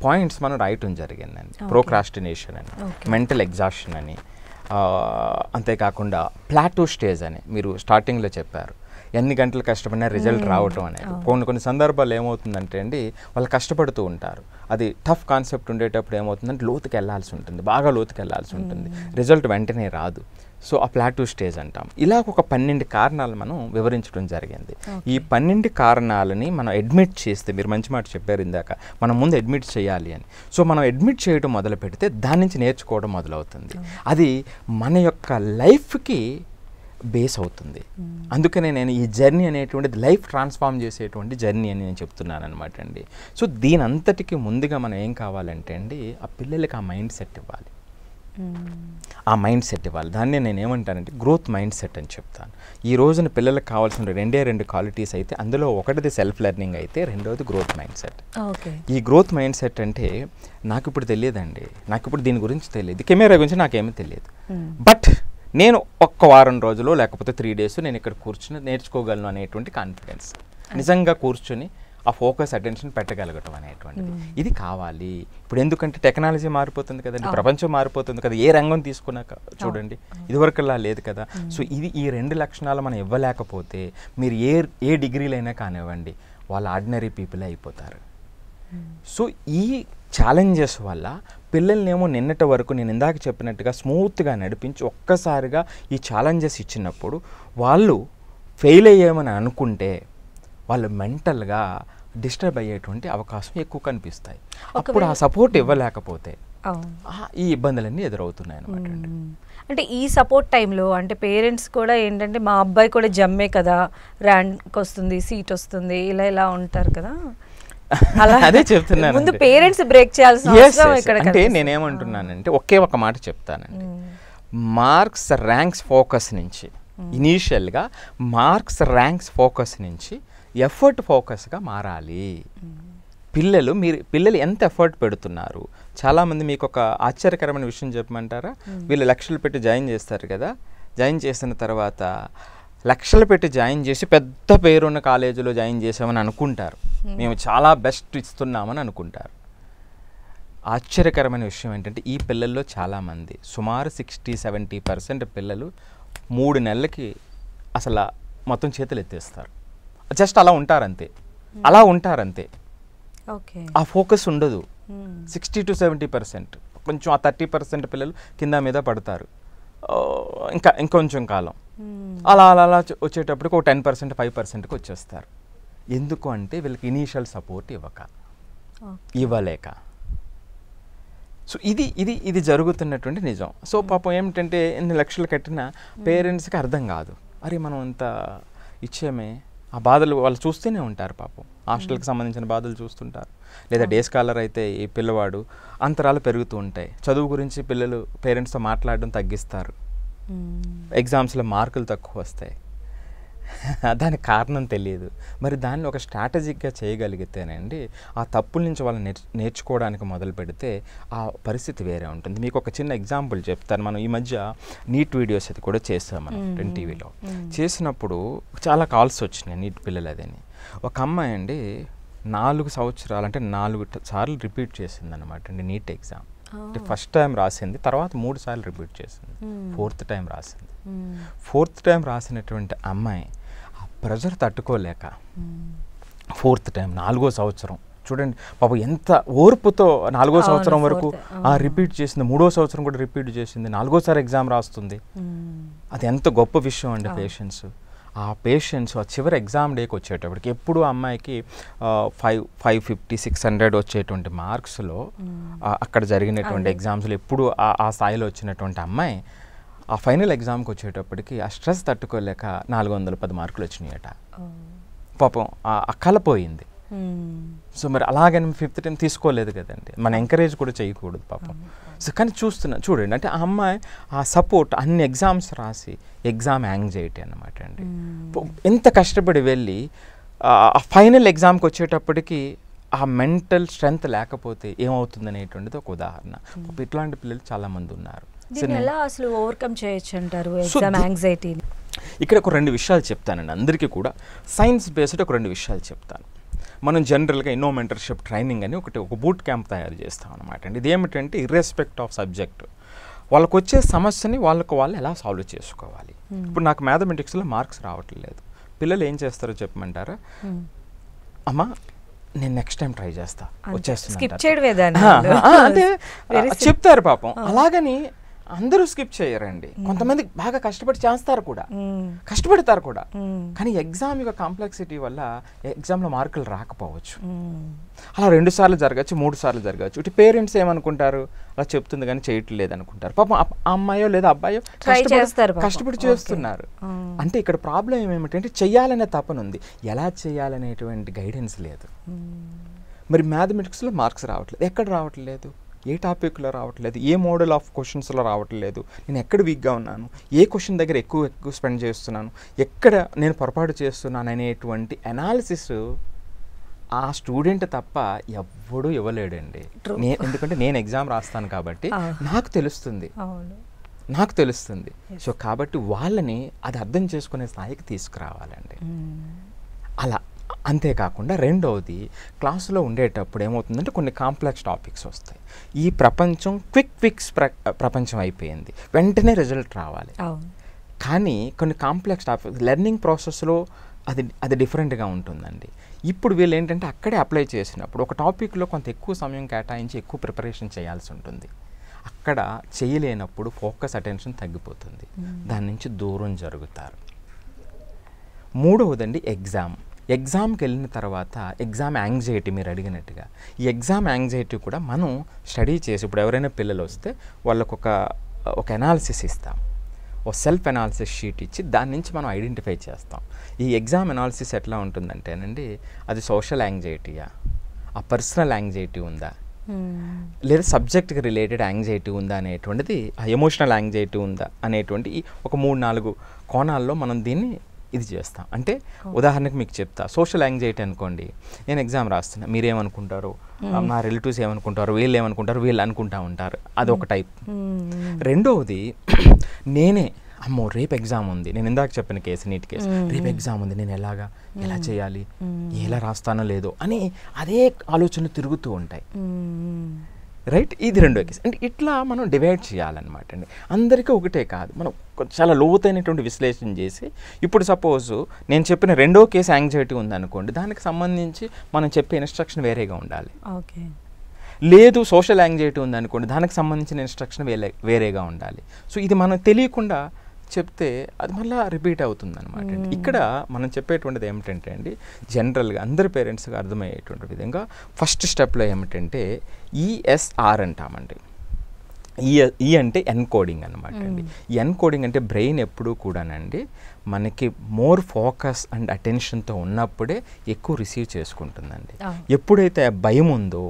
పాయింట్స్ మనం రాయటం జరిగిందండి. ప్రోక్రాస్టినేషన్ అని, మెంటల్ ఎగ్జాషన్ అని, అంతేకాకుండా ప్లాటూ స్టేజ్ అని మీరు స్టార్టింగ్లో చెప్పారు. ఎన్ని గంటలు కష్టపడినా రిజల్ట్ రావటం అనేది. కొన్ని సందర్భాలు ఏమవుతుందంటే అండి వాళ్ళు కష్టపడుతూ ఉంటారు, అది టఫ్ కాన్సెప్ట్ ఉండేటప్పుడు ఏమవుతుందంటే లోతుకి వెళ్ళాల్సి ఉంటుంది, బాగా లోతుకి వెళ్ళాల్సి ఉంటుంది, రిజల్ట్ వెంటనే రాదు. సో ఆ ప్లాటూ స్టేజ్ అంటాం. ఇలా ఒక 12 కారణాలు మనం వివరించడం జరిగింది. ఈ 12 కారణాలని మనం అడ్మిట్ చేస్తే, మీరు మంచి మాట చెప్పారు ఇందాక, మనం ముందు అడ్మిట్ చేయాలి అని. సో మనం అడ్మిట్ చేయడం మొదలు పెడితే దాని నుంచి నేర్చుకోవడం మొదలవుతుంది. అది మన యొక్క లైఫ్కి బేస్ అవుతుంది. అందుకనే నేను ఈ జర్నీ అనేటువంటిది లైఫ్ ట్రాన్స్ఫార్మ్ చేసేటువంటి జర్నీ అని నేను చెప్తున్నాను అనమాట అండి. సో దీని అంతటికి ముందుగా మనం ఏం కావాలంటే అండి ఆ పిల్లలకి ఆ మైండ్ సెట్ ఇవ్వాలి. ఆ మైండ్ సెట్ ఇవ్వాలి. దాన్ని నేను ఏమంటానంటే గ్రోత్ మైండ్ సెట్ అని చెప్తాను. ఈ రోజున పిల్లలకు కావాల్సిన 2 క్వాలిటీస్ అయితే అందులో ఒకటిది సెల్ఫ్ లెర్నింగ్ అయితే రెండవది గ్రోత్ మైండ్ సెట్. ఈ గ్రోత్ మైండ్ సెట్ అంటే నాకు ఇప్పుడు తెలియదండి, నాకు ఇప్పుడు దీని గురించి తెలియదు, కెమెరా గురించి నాకేమీ తెలియదు, బట్ నేను ఒక్క వారం రోజులు లేకపోతే 3 days నేను ఇక్కడ కూర్చుని నేర్చుకోగలను అనేటువంటి కాన్ఫిడెన్స్, నిజంగా కూర్చొని ఆ ఫోకస్ అటెన్షన్ పెట్టగలగటం అనేటువంటిది ఇది కావాలి. ఇప్పుడు ఎందుకంటే టెక్నాలజీ మారిపోతుంది కదండి, ప్రపంచం మారిపోతుంది కదా, ఏ రంగం తీసుకున్నాక చూడండి ఇదివరకల్లా లేదు కదా. సో ఈ 2 లక్షణాలు మనం ఇవ్వలేకపోతే మీరు ఏ డిగ్రీలైనా కానివ్వండి వాళ్ళు ఆర్డినరీ పీపుల్ అయిపోతారు. సో ఈ ఛాలెంజెస్ వల్ల పిల్లల్నేమో నిన్నటి వరకు నేను ఇందాక చెప్పినట్టుగా స్మూత్గా నడిపించి ఒక్కసారిగా ఈ ఛాలెంజెస్ ఇచ్చినప్పుడు వాళ్ళు ఫెయిల్ అయ్యామని అనుకుంటే వాళ్ళు మెంటల్గా డిస్టర్బ్ అయ్యేటువంటి అవకాశం ఎక్కువ కనిపిస్తాయి. అప్పుడు ఆ సపోర్ట్ ఇవ్వలేకపోతే ఈ ఇబ్బందులన్నీ ఎదురవుతున్నాయి అన్నమాట. అంటే ఈ సపోర్ట్ టైంలో అంటే పేరెంట్స్ కూడా ఏంటంటే మా అబ్బాయి కూడా జమ్మే కదా, ర్యాంక్ వస్తుంది, సీట్ వస్తుంది, ఇలా ఉంటారు కదా, అదే చెప్తున్నాను. ముందు పేరెంట్స్ బ్రేక్ చేయాల్సిన అవసరం ఇక్కడ. అంటే నేనేమంటున్నానంటే ఒకే ఒక మాట చెప్తానండి, మార్క్స్ ర్యాంక్స్ ఫోకస్ నుంచి ఇనీషియల్గా మార్క్స్ ర్యాంక్స్ ఫోకస్ నుంచి ఎఫర్ట్ ఫోకస్గా మారాలి. పిల్లలు ఎంత ఎఫర్ట్ పెడుతున్నారు. చాలామంది మీకు ఒక ఆశ్చర్యకరమైన విషయం చెప్పమంటారా, వీళ్ళు లక్షలు పెట్టి జాయిన్ చేస్తారు కదా, జాయిన్ చేసిన తర్వాత లక్షలు పెట్టి జాయిన్ చేసి పెద్ద పేరున్న కాలేజీలో జాయిన్ చేసామని అనుకుంటారు, మేము చాలా బెస్ట్ ఇస్తున్నామని అనుకుంటారు. ఆశ్చర్యకరమైన విషయం ఏంటంటే ఈ పిల్లల్లో చాలామంది సుమారు 60-70% పిల్లలు 3 నెలలకి అసలు మొత్తం చేతులు ఎత్తేస్తారు. జస్ట్ అలా ఉంటారంతే. ఆ ఫోకస్ ఉండదు. 60-70%, కొంచెం ఆ 30% పిల్లలు కింద మీద పడతారు. ఇంకొంచెం కాలం అలా వచ్చేటప్పటికి ఒక 10%, 5%కి వచ్చేస్తారు. ఎందుకు అంటే వీళ్ళకి ఇనీషియల్ సపోర్ట్ ఇవ్వలేక. సో ఇది జరుగుతున్నటువంటి నిజం. సో పాపం ఏమిటంటే ఎన్ని లక్షలు కట్టినా పేరెంట్స్కి అర్థం కాదు, అరే మనం ఇంత ఇచ్చేమే ఆ బాధలు వాళ్ళు చూస్తూనే ఉంటారు పాపం. హాస్టల్కి సంబంధించిన బాధలు చూస్తుంటారు. లేదా డే స్కాలర్ అయితే ఈ పిల్లవాడు అంతరాలు పెరుగుతూ ఉంటాయి. చదువు గురించి పిల్లలు పేరెంట్స్తో మాట్లాడడం తగ్గిస్తారు. ఎగ్జామ్స్లో మార్కులు తక్కువ వస్తాయి. దానికి కారణం తెలియదు. మరి దాన్ని ఒక స్ట్రాటజిక్గా చేయగలిగితేనండి ఆ తప్పుల నుంచి వాళ్ళు నేర్చుకోవడానికి మొదలు పెడితే ఆ పరిస్థితి వేరే ఉంటుంది. మీకు ఒక చిన్న ఎగ్జాంపుల్ చెప్తాను. మనం ఈ మధ్య నీట్ వీడియోస్ అది కూడా చేస్తాం మనం టీవీలో. చేసినప్పుడు చాలా కాల్స్ వచ్చినాయి నీట్ పిల్లలు అదని. ఒక అమ్మాయి అండి 4 సంవత్సరాలు అంటే 4 సార్లు రిపీట్ చేసింది అనమాట అండి నీట్ ఎగ్జామ్. అంటే ఫస్ట్ టైం రాసింది, తర్వాత 3 సార్లు రిపీట్ చేసింది, 4th టైం రాసింది. 4th టైం రాసినటువంటి అమ్మాయి ఆ ప్రెజర్ తట్టుకోలేక 4th టైం 4వ సంవత్సరం చూడండి పాపం ఎంత ఓర్పుతో 4వ సంవత్సరం వరకు రిపీట్ చేసింది, 3వ సంవత్సరం కూడా రిపీట్ చేసింది, 4వసారి ఎగ్జామ్ రాస్తుంది. అది ఎంత గొప్ప విషయం అండి పేషెన్స్. ఆ పేషెన్స్ ఆ చివరి ఎగ్జామ్ డేకి వచ్చేటప్పటికి ఎప్పుడు అమ్మాయికి 550, 600 వచ్చేటువంటి మార్క్స్లో అక్కడ జరిగినటువంటి ఎగ్జామ్స్లో ఎప్పుడు ఆ స్థాయిలో వచ్చినటువంటి అమ్మాయి ఆ ఫైనల్ ఎగ్జామ్కి వచ్చేటప్పటికి ఆ స్ట్రెస్ తట్టుకోలేక 410 మార్కులు వచ్చినాయట. పాపం ఆ కలపోయింది. సో మరి అలాగని 5th టైం తీసుకోలేదు కదండి, మన ఎంకరేజ్ కూడా చేయకూడదు పాపం. సో కానీ చూడండి అంటే ఆ అమ్మాయి ఆ సపోర్ట్ అన్ని ఎగ్జామ్స్ రాసి ఎగ్జామ్ యాంగ్జైటీ అన్నమాట అండి. ఎంత కష్టపడి వెళ్ళి ఆ ఫైనల్ ఎగ్జామ్కి వచ్చేటప్పటికి ఆ మెంటల్ స్ట్రెంగ్త్ లేకపోతే ఏమవుతుంది అనేటువంటిది ఒక ఉదాహరణ. ఇట్లాంటి పిల్లలు చాలామంది ఉన్నారు. ఎలా అసలు ఓవర్కమ్ చేయొచ్చు అంటారు ఎగ్జామ్ యాంగ్జైటీని? ఇక్కడ ఒక 2 విషయాలు చెప్తానండి అందరికీ కూడా. సైన్స్ బేస్డ్ ఒక 2 విషయాలు చెప్తాను. మనం జనరల్గా ఇన్నో మెంటర్షిప్ ట్రైనింగ్ అని ఒక బూట్ క్యాంప్ తయారు చేస్తాం అనమాట అండి. ఇది ఏమిటంటే ఇర్రెస్పెక్ట్ ఆఫ్ సబ్జెక్ట్ వాళ్ళకు వచ్చే సమస్యని వాళ్ళు ఎలా సాల్వ్ చేసుకోవాలి. ఇప్పుడు నాకు మ్యాథమెటిక్స్లో మార్క్స్ రావట్లేదు, పిల్లలు ఏం చేస్తారో చెప్పమంటారా? అమ్మా నేను నెక్స్ట్ టైం ట్రై చేస్తా, వచ్చేస్తున్నా అంటే చెప్తారు పాపం. అలాగని అందరూ స్కిప్ చేయరండి, కొంతమంది బాగా కష్టపడి చేస్తారు కూడా, కష్టపడతారు కూడా. కానీ ఎగ్జామ్ యొక్క కాంప్లెక్సిటీ వల్ల ఎగ్జామ్లో మార్కులు రాకపోవచ్చు. అలా 2 సార్లు జరగచ్చు, 3 సార్లు జరగచ్చు. ఇటు పేరెంట్స్ ఏమనుకుంటారు, అలా చెప్తుంది కానీ చేయట్లేదు అనుకుంటారు. పాపం ఆ అమ్మాయో లేదా అబ్బాయో కష్టపడి చేస్తున్నారు. అంటే ఇక్కడ ప్రాబ్లం ఏమేమిటంటే చెయ్యాలనే తపనుంది, ఎలా చేయాలనేటువంటి గైడెన్స్ లేదు. మరి మ్యాథమెటిక్స్లో మార్క్స్ రావట్లేదు, ఎక్కడ రావట్లేదు, ఏ టాపిక్లో రావట్లేదు, ఏ మోడల్ ఆఫ్ క్వశ్చన్స్లో రావట్లేదు, నేను ఎక్కడ వీక్గా ఉన్నాను, ఏ క్వశ్చన్ దగ్గర ఎక్కువ స్పెండ్ చేస్తున్నాను, ఎక్కడ నేను పొరపాటు చేస్తున్నాను అనేటువంటి అనాలిసిస్ ఆ స్టూడెంట్ తప్ప ఎవ్వడూ ఇవ్వలేడండి. ఎందుకంటే నేను ఎగ్జామ్ రాస్తాను కాబట్టి నాకు తెలుస్తుంది. సో కాబట్టి వాళ్ళని అది అర్థం చేసుకునే స్థాయికి తీసుకురావాలండి. అలా అంతేకాకుండా రెండవది క్లాసులో ఉండేటప్పుడు ఏమవుతుందంటే కొన్ని కాంప్లెక్స్ టాపిక్స్ వస్తాయి. ఈ ప్రపంచం క్విక్స్ ప్రపంచం అయిపోయింది, వెంటనే రిజల్ట్ రావాలి. కానీ కొన్ని కాంప్లెక్స్ టాపిక్స్ లెర్నింగ్ ప్రాసెస్లో అది డిఫరెంట్గా ఉంటుందండి. ఇప్పుడు వీళ్ళు ఏంటంటే అక్కడే అప్లై చేసినప్పుడు ఒక టాపిక్లో కొంత ఎక్కువ సమయం కేటాయించి ఎక్కువ ప్రిపరేషన్ చేయాల్సి ఉంటుంది. అక్కడ చేయలేనప్పుడు ఫోకస్ అటెన్షన్ తగ్గిపోతుంది, దాని నుంచి దూరం జరుగుతారు. మూడవదండి ఎగ్జామ్కి వెళ్ళిన తర్వాత ఎగ్జామ్ యాంగ్జైటీ మీరు అడిగినట్టుగా, ఈ ఎగ్జామ్ యాంగ్జైటీ కూడా మనం స్టడీ చేసి ఇప్పుడు ఎవరైనా పిల్లలు వస్తే వాళ్ళకు ఒక అనాలిసిస్ ఇస్తాం, ఒక సెల్ఫ్ అనాలిసిస్ షీట్ ఇచ్చి దాని నుంచి మనం ఐడెంటిఫై చేస్తాం. ఈ ఎగ్జామ్ అనాలిసిస్ ఎట్లా ఉంటుందంటేనండి, అది సోషల్ యాంగ్జైటీయా, ఆ పర్సనల్ యాంగ్జైటీ ఉందా, లేదా సబ్జెక్ట్కి రిలేటెడ్ యాంగ్జైటీ ఉందా అనేటువంటిది, ఆ ఎమోషనల్ యాంగ్జైటీ ఉందా అనేటువంటి ఒక 3-4 కోణాల్లో మనం దీన్ని ఇది చేస్తాం. అంటే ఉదాహరణకు మీకు చెప్తా, సోషల్ యాంగ్జైటీ అనుకోండి, నేను ఎగ్జామ్ రాస్తున్నా, మీరేమనుకుంటారు, నా రిలేటివ్స్ ఏమనుకుంటారు, వీళ్ళు ఏమనుకుంటారు, వీళ్ళు అనుకుంటా ఉంటారు, అది ఒక టైప్. రెండవది నేనే అమ్మో రేపు ఎగ్జామ్ ఉంది, నేను ఇందాక చెప్పిన కేసు నీట్ కేసు, రేపు ఎగ్జామ్ ఉంది, నేను ఎలా చేయాలి, ఎలా రాస్తానో లేదో అని అదే ఆలోచనలు తిరుగుతూ ఉంటాయి. రైట్, ఇది రెండో కేసు. అంటే ఇట్లా మనం డివైడ్ చేయాలన్నమాట అండి. అందరికీ ఒకటే కాదు, మనం చాలా లోతైనటువంటి విశ్లేషణ చేసి, ఇప్పుడు సపోజ్ నేను చెప్పిన రెండో కేసు యాంగ్జైటీ ఉందనుకోండి, దానికి సంబంధించి మనం చెప్పే ఇన్స్ట్రక్షన్ వేరేగా ఉండాలి. ఓకే, లేదు సోషల్ యాంగ్జైటీ ఉందనుకోండి, దానికి సంబంధించిన ఇన్స్ట్రక్షన్ వేరేగా ఉండాలి. సో ఇది మనం తెలియకుండా చెప్తే అది మళ్ళీ రిపీట్ అవుతుంది అనమాట. ఇక్కడ మనం చెప్పేటువంటిది ఏమిటంటే అండి, జనరల్గా అందరి పేరెంట్స్కి అర్థమయ్యేటువంటి విధంగా ఫస్ట్ స్టెప్లో ఏమిటంటే ESR అంటామండి. ఈ అంటే ఎన్కోడింగ్ అనమాట అండి. ఈ ఎన్కోడింగ్ అంటే బ్రెయిన్ ఎప్పుడూ కూడానండి మనకి మోర్ ఫోకస్ అండ్ అటెన్షన్తో ఉన్నప్పుడే ఎక్కువ రిసీవ్ చేసుకుంటుందండి. ఎప్పుడైతే ఆ భయం ఉందో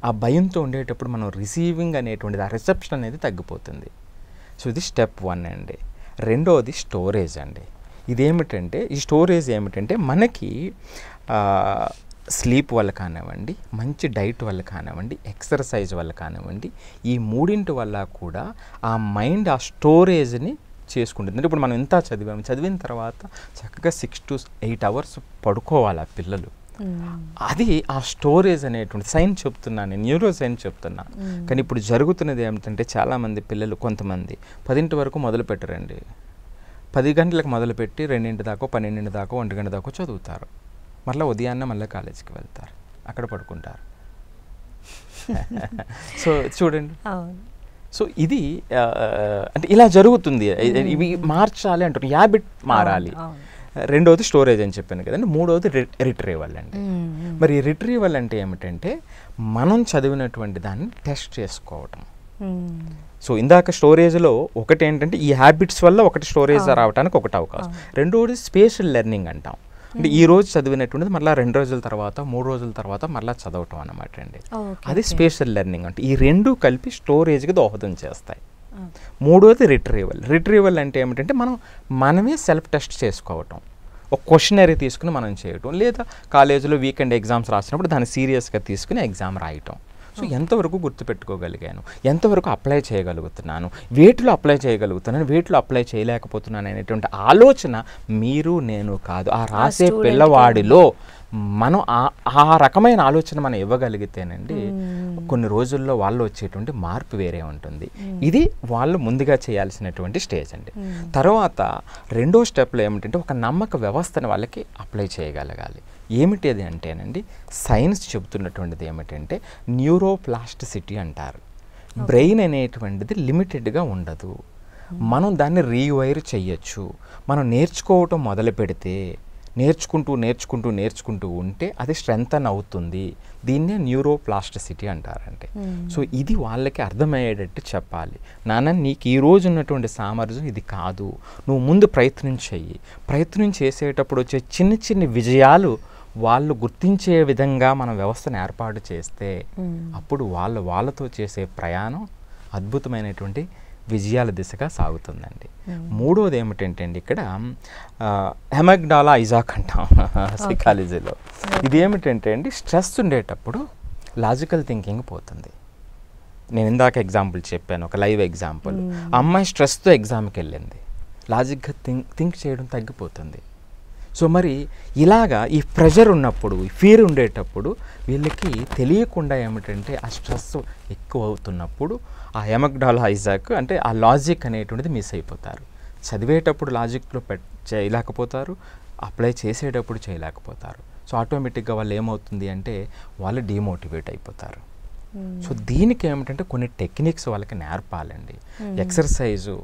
ఆ భయంతో ఉండేటప్పుడు మనం రిసీవింగ్ అనేటువంటిది, ఆ రిసెప్షన్ అనేది తగ్గిపోతుంది. సో ఇది స్టెప్ 1 అండి. రెండవది స్టోరేజ్ అండి. ఇదేమిటంటే ఈ స్టోరేజ్ ఏమిటంటే మనకి స్లీప్ వల్ల కానివ్వండి, మంచి డైట్ వల్ల కానివ్వండి, ఎక్సర్సైజ్ వల్ల కానివ్వండి, ఈ మూడింటి వల్ల కూడా ఆ మైండ్ ఆ స్టోరేజ్ని చేసుకుంటుంది. అంటే ఇప్పుడు మనం ఎంత చదివిన తర్వాత చక్కగా 6 to 8 hours పడుకోవాలి ఆ పిల్లలు. అది ఆ స్టోరేజ్ అనేటువంటి సైన్స్ చెప్తున్నాను, న్యూరో సైన్స్ చెప్తున్నాను. కానీ ఇప్పుడు జరుగుతున్నది ఏమిటంటే చాలామంది పిల్లలు, కొంతమంది 10 వరకు మొదలు పెట్టరండి. 10 గంటలకు మొదలుపెట్టి 2 దాకా, 12 దాకా, 1 గంట దాకా చదువుతారు. మళ్ళీ ఉదయాన్నే మళ్ళీ కాలేజీకి వెళ్తారు, అక్కడ పడుకుంటారు. సో చూడండి, సో ఇది అంటే ఇలా జరుగుతుంది. ఇవి మార్చాలి అంటారు, హ్యాబిట్ మారాలి. రెండవది స్టోరేజ్ అని చెప్పాను కదండి. మూడవది రిట్రీవల్ అండి. మరి రిట్రీవల్ అంటే ఏమిటంటే మనం చదివినటువంటి దాన్ని టెస్ట్ చేసుకోవటం. సో ఇందాక స్టోరేజ్లో ఒకటి ఏంటంటే ఈ హ్యాబిట్స్ వల్ల ఒకటి స్టోరేజ్ రావడానికి ఒకటి అవకాశం. రెండవది స్పేషల్ లెర్నింగ్ అంటాం. అంటే ఈ రోజు చదివినటువంటిది మళ్ళీ 2 రోజుల తర్వాత, 3 రోజుల తర్వాత మళ్ళీ చదవటం అన్నమాట అండి. అది స్పేషల్ లెర్నింగ్ అంటే ఈ రెండు కలిపి స్టోరేజ్కి దోహదం చేస్తాయి. మూడోది రిట్రీవల్ అంటే ఏమిటంటే మనమే సెల్ఫ్ టెస్ట్ చేసుకోవటం. ఒక క్వశ్చనరీ తీసుకుని మనం చేయటం, లేదా కాలేజీలో వీకెండ్ ఎగ్జామ్స్ రాసినప్పుడు దాన్ని సీరియస్గా తీసుకుని ఎగ్జామ్ రాయటం. సో ఎంతవరకు గుర్తుపెట్టుకోగలిగాను, ఎంతవరకు అప్లై చేయగలుగుతున్నాను, వేటిలో అప్లై చేయగలుగుతున్నాను, వేటిలో అప్లై చేయలేకపోతున్నాను అనేటువంటి ఆలోచన మీరు నేను కాదు, ఆ రాసే పిల్లవాడిలో మనం ఆ రకమైన ఆలోచన మనం ఇవ్వగలిగితేనండి కొన్ని రోజుల్లో వాళ్ళు వచ్చేటువంటి మార్పు వేరే ఉంటుంది. ఇది వాళ్ళు ముందుగా చేయాల్సినటువంటి స్టేజ్ అండి. తర్వాత రెండో స్టెప్లో ఏమిటంటే ఒక నమ్మక వ్యవస్థను వాళ్ళకి అప్లై చేయగలగాలి. ఏమిటి అది అంటేనండి, సైన్స్ చెబుతున్నటువంటిది ఏమిటంటే న్యూరోప్లాస్టిసిటీ అంటారు. బ్రెయిన్ అనేటువంటిది లిమిటెడ్గా ఉండదు, మనం దాన్ని రీవైర్ చెయ్యొచ్చు. మనం నేర్చుకోవటం మొదలు పెడితే నేర్చుకుంటూ ఉంటే అది స్ట్రెంథన్ అవుతుంది. దీన్నే న్యూరోప్లాస్టిసిటీ అంటారంటే. సో ఇది వాళ్ళకి అర్థమయ్యేటట్టు చెప్పాలి. నాన్న నీకు ఈ రోజు ఉన్నటువంటి సామర్థ్యం ఇది కాదు, నువ్వు ముందు ప్రయత్నం చెయ్యి. ప్రయత్నం చేసేటప్పుడు వచ్చే చిన్న విజయాలు వాళ్ళు గుర్తించే విధంగా మన వ్యవస్థను ఏర్పాటు చేస్తే అప్పుడు వాళ్ళతో చేసే ప్రయాణం అద్భుతమైనటువంటి విజయాల దిశగా సాగుతుందండి. మూడోది ఏమిటంటే అండి, ఇక్కడ అమిగ్డాలా ఐజాక్ అంటాం సైకాలజీలో. ఇదేమిటంటే అండి, స్ట్రెస్ ఉండేటప్పుడు లాజికల్ థింకింగ్ పోతుంది. నేను ఇందాక ఎగ్జాంపుల్ చెప్పాను, ఒక లైవ్ ఎగ్జాంపుల్. అమ్మాయి స్ట్రెస్తో ఎగ్జామ్కి వెళ్ళింది, లాజిక్గా థింక్ చేయడం తగ్గిపోతుంది. సో మరి ఇలాగా ఈ ప్రెషర్ ఉన్నప్పుడు, ఈ ఫియర్ ఉండేటప్పుడు వీళ్ళకి తెలియకుండా ఏమిటంటే ఆ స్ట్రెస్ ఎక్కువ అవుతున్నప్పుడు ఆ అమిగ్డాలా ఐజాక్ అంటే ఆ లాజిక్ అనేటువంటిది మిస్ అయిపోతారు. చదివేటప్పుడు లాజిక్లో చేయలేకపోతారు, అప్లై చేసేటప్పుడు చేయలేకపోతారు. సో ఆటోమేటిక్గా వాళ్ళు ఏమవుతుంది అంటే వాళ్ళు డిమోటివేట్ అయిపోతారు. సో దీనికి ఏమిటంటే కొన్ని టెక్నిక్స్ వాళ్ళకి నేర్పాలండి. ఎక్సర్సైజు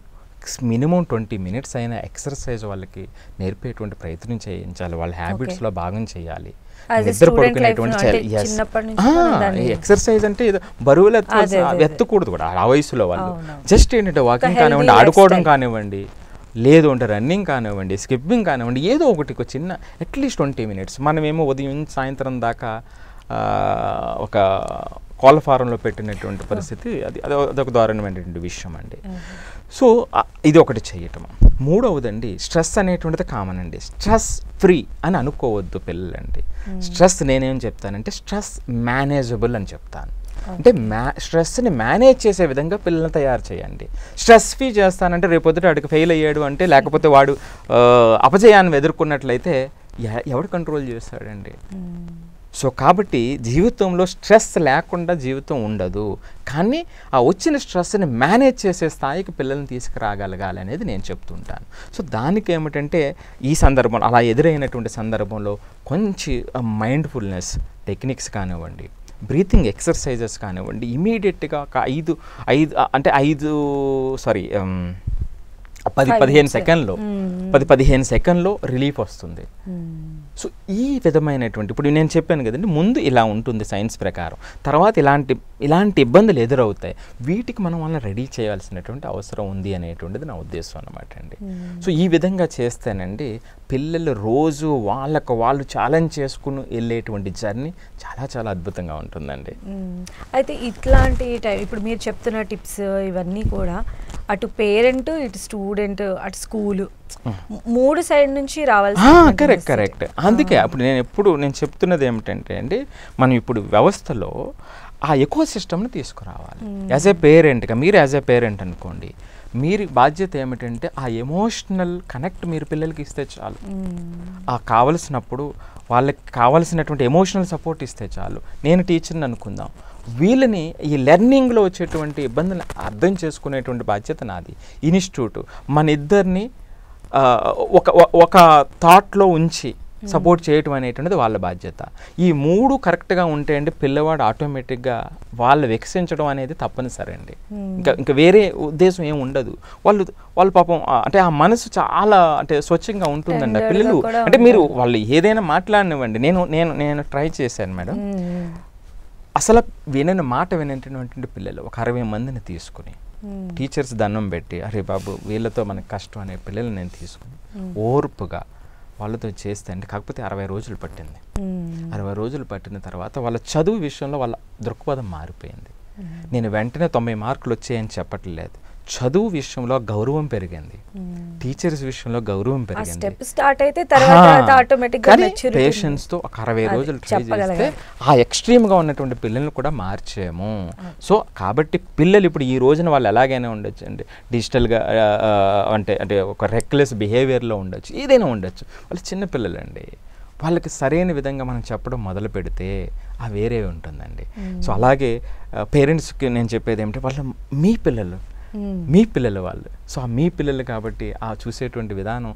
మినిమం 20 minutes అయినా ఎక్సర్సైజ్ వాళ్ళకి నేర్పేటువంటి ప్రయత్నం చేయించాలి. వాళ్ళ హ్యాబిట్స్లో భాగం చేయాలి. నిద్ర పడుకునేటువంటి ఎక్సర్సైజ్ అంటే బరువులు ఎత్తకూడదు కూడా ఆ వయసులో. వాళ్ళు జస్ట్ ఏంటంటే వాకింగ్ కానివ్వండి, ఆడుకోవడం కానివ్వండి, లేదు అంటే రన్నింగ్ కానివ్వండి, స్కిప్పింగ్ కానివ్వండి, ఏదో ఒకటి చిన్న అట్లీస్ట్ 20 minutes. మనమేమో ఉదయం సాయంత్రం దాకా ఒక కోళ్ళ ఫారంలో పెట్టినటువంటి పరిస్థితి, అదొక దారుణమైనటువంటి విషయం అండి. సో ఇది ఒకటి చేయటం. మూడవదండి, స్ట్రెస్ అనేటువంటిది కామన్ అండి. స్ట్రెస్ ఫ్రీ అని అనుకోవద్దు పిల్లలండి. స్ట్రెస్ నేనేం చెప్తానంటే స్ట్రెస్ మేనేజబుల్ అని చెప్తాను. అంటే స్ట్రెస్ని మేనేజ్ చేసే విధంగా పిల్లల్ని తయారు చేయండి. స్ట్రెస్ ఫ్రీ చేస్తానంటే రేపొద్దుట వాడికి ఫెయిల్ అయ్యాడు అంటే, లేకపోతే వాడు అపజయాన్ని ఎదుర్కొన్నట్లయితే ఎవడు కంట్రోల్ చేస్తాడండి? సో కాబట్టి జీవితంలో స్ట్రెస్ లేకుండా జీవితం ఉండదు. కానీ ఆ వచ్చిన స్ట్రెస్ని మేనేజ్ చేసే స్థాయికి పిల్లల్ని తీసుకురాగలగాలి అనేది నేను చెప్తుంటాను. సో దానికి ఏమిటంటే ఈ సందర్భంలో అలా ఎదురైనటువంటి సందర్భంలో కొంచెం మైండ్ఫుల్నెస్ టెక్నిక్స్ కానివ్వండి, బ్రీతింగ్ ఎక్సర్సైజెస్ కానివ్వండి, ఇమీడియట్గా ఒక 10-15 సెకండ్లో రిలీఫ్ వస్తుంది. సో ఈ విధమైనటువంటి ఇప్పుడు నేను చెప్పాను కదండి, ముందు ఇలా ఉంటుంది సైన్స్ ప్రకారం, తర్వాత ఇలాంటి ఇబ్బందులు ఎదురవుతాయి, వీటికి మనం వాళ్ళని రెడీ చేయాల్సినటువంటి అవసరం ఉంది అనేటువంటిది నా ఉద్దేశం అన్నమాట అండి. సో ఈ విధంగా చేస్తేనండి పిల్లలు రోజు వాళ్ళు ఛాలెంజ్ చేసుకుని వెళ్ళేటువంటి జర్నీ చాలా చాలా అద్భుతంగా ఉంటుందండి. అయితే ఇట్లాంటి ఇప్పుడు మీరు చెప్తున్న టిప్స్ ఇవన్నీ కూడా అటు పేరెంట్, ఇటు స్టూడెంట్, అటు స్కూలు 3 సైడ్ నుంచి రావాల్సి. కరెక్ట్. అందుకే అప్పుడు నేను చెప్తున్నది ఏమిటంటే అండి, మనం ఇప్పుడు వ్యవస్థలో ఆ ఎకో సిస్టమ్ని తీసుకురావాలి. యాజ్ ఏ పేరెంట్గా మీరు యాజ్ ఏ పేరెంట్ అనుకోండి, మీరు బాధ్యత ఏమిటంటే ఆ ఎమోషనల్ కనెక్ట్ మీరు పిల్లలకి ఇస్తే చాలు. ఆ కావలసినప్పుడు వాళ్ళకి కావాల్సినటువంటి ఎమోషనల్ సపోర్ట్ ఇస్తే చాలు. నేను టీచర్ని అనుకుందాం, వీళ్ళని ఈ లెర్నింగ్లో వచ్చేటువంటి ఇబ్బందులు అర్థం చేసుకునేటువంటి బాధ్యత నాది. ఇన్స్టిట్యూట్ మన ఇద్దరిని ఒక థాట్లో ఉంచి సపోర్ట్ చేయటం అనేటువంటిది వాళ్ళ బాధ్యత. ఈ 3 కరెక్ట్గా ఉంటే అండి పిల్లవాడు ఆటోమేటిక్గా వాళ్ళు వికసించడం అనేది తప్పనిసరి అండి. ఇంకా వేరే ఉద్దేశం ఏమి ఉండదు. వాళ్ళు పాపం అంటే ఆ మనసు చాలా అంటే స్వచ్ఛంగా ఉంటుందండి ఆ పిల్లలు. అంటే మీరు వాళ్ళు ఏదైనా మాట్లాడినివ్వండి, నేను ట్రై చేశాను మేడం. అసలు వినేటువంటి పిల్లలు ఒక 60 మందిని తీసుకుని టీచర్స్ దండం పెట్టి, అరే బాబు వీళ్ళతో మనకు కష్టం అనే పిల్లలు నేను తీసుకుని ఓర్పుగా వాళ్ళతో చేస్తే అండి, కాకపోతే 60 రోజులు పట్టింది. 60 రోజులు పట్టిన తర్వాత వాళ్ళ చదువు విషయంలో వాళ్ళ దృక్పథం మారిపోయింది. నేను వెంటనే 90 మార్కులు వచ్చాయని చెప్పట్లేదు, చదువు విషయంలో గౌరవం పెరిగింది, టీచర్స్ విషయంలో గౌరవం పెరిగింది. పేషెన్స్తో ఒక 60 రోజులు ట్రై చేస్తే ఆ ఎక్స్ట్రీమ్గా ఉన్నటువంటి పిల్లల్ని కూడా మార్చేము. సో కాబట్టి పిల్లలు ఇప్పుడు ఈ రోజున వాళ్ళు ఎలాగైనా ఉండొచ్చు అండి, డిజిటల్గా అంటే ఒక రెక్లెస్ బిహేవియర్లో ఉండొచ్చు, ఏదైనా ఉండొచ్చు. వాళ్ళు చిన్నపిల్లలు అండి, వాళ్ళకి సరైన విధంగా మనం చెప్పడం మొదలు పెడితే ఆ వేరే ఉంటుందండి. సో అలాగే పేరెంట్స్కి నేను చెప్పేది ఏమిటంటే వాళ్ళు మీ పిల్లలు వాళ్ళు. సో ఆ మీ పిల్లలు కాబట్టి ఆ చూసేటువంటి విధానం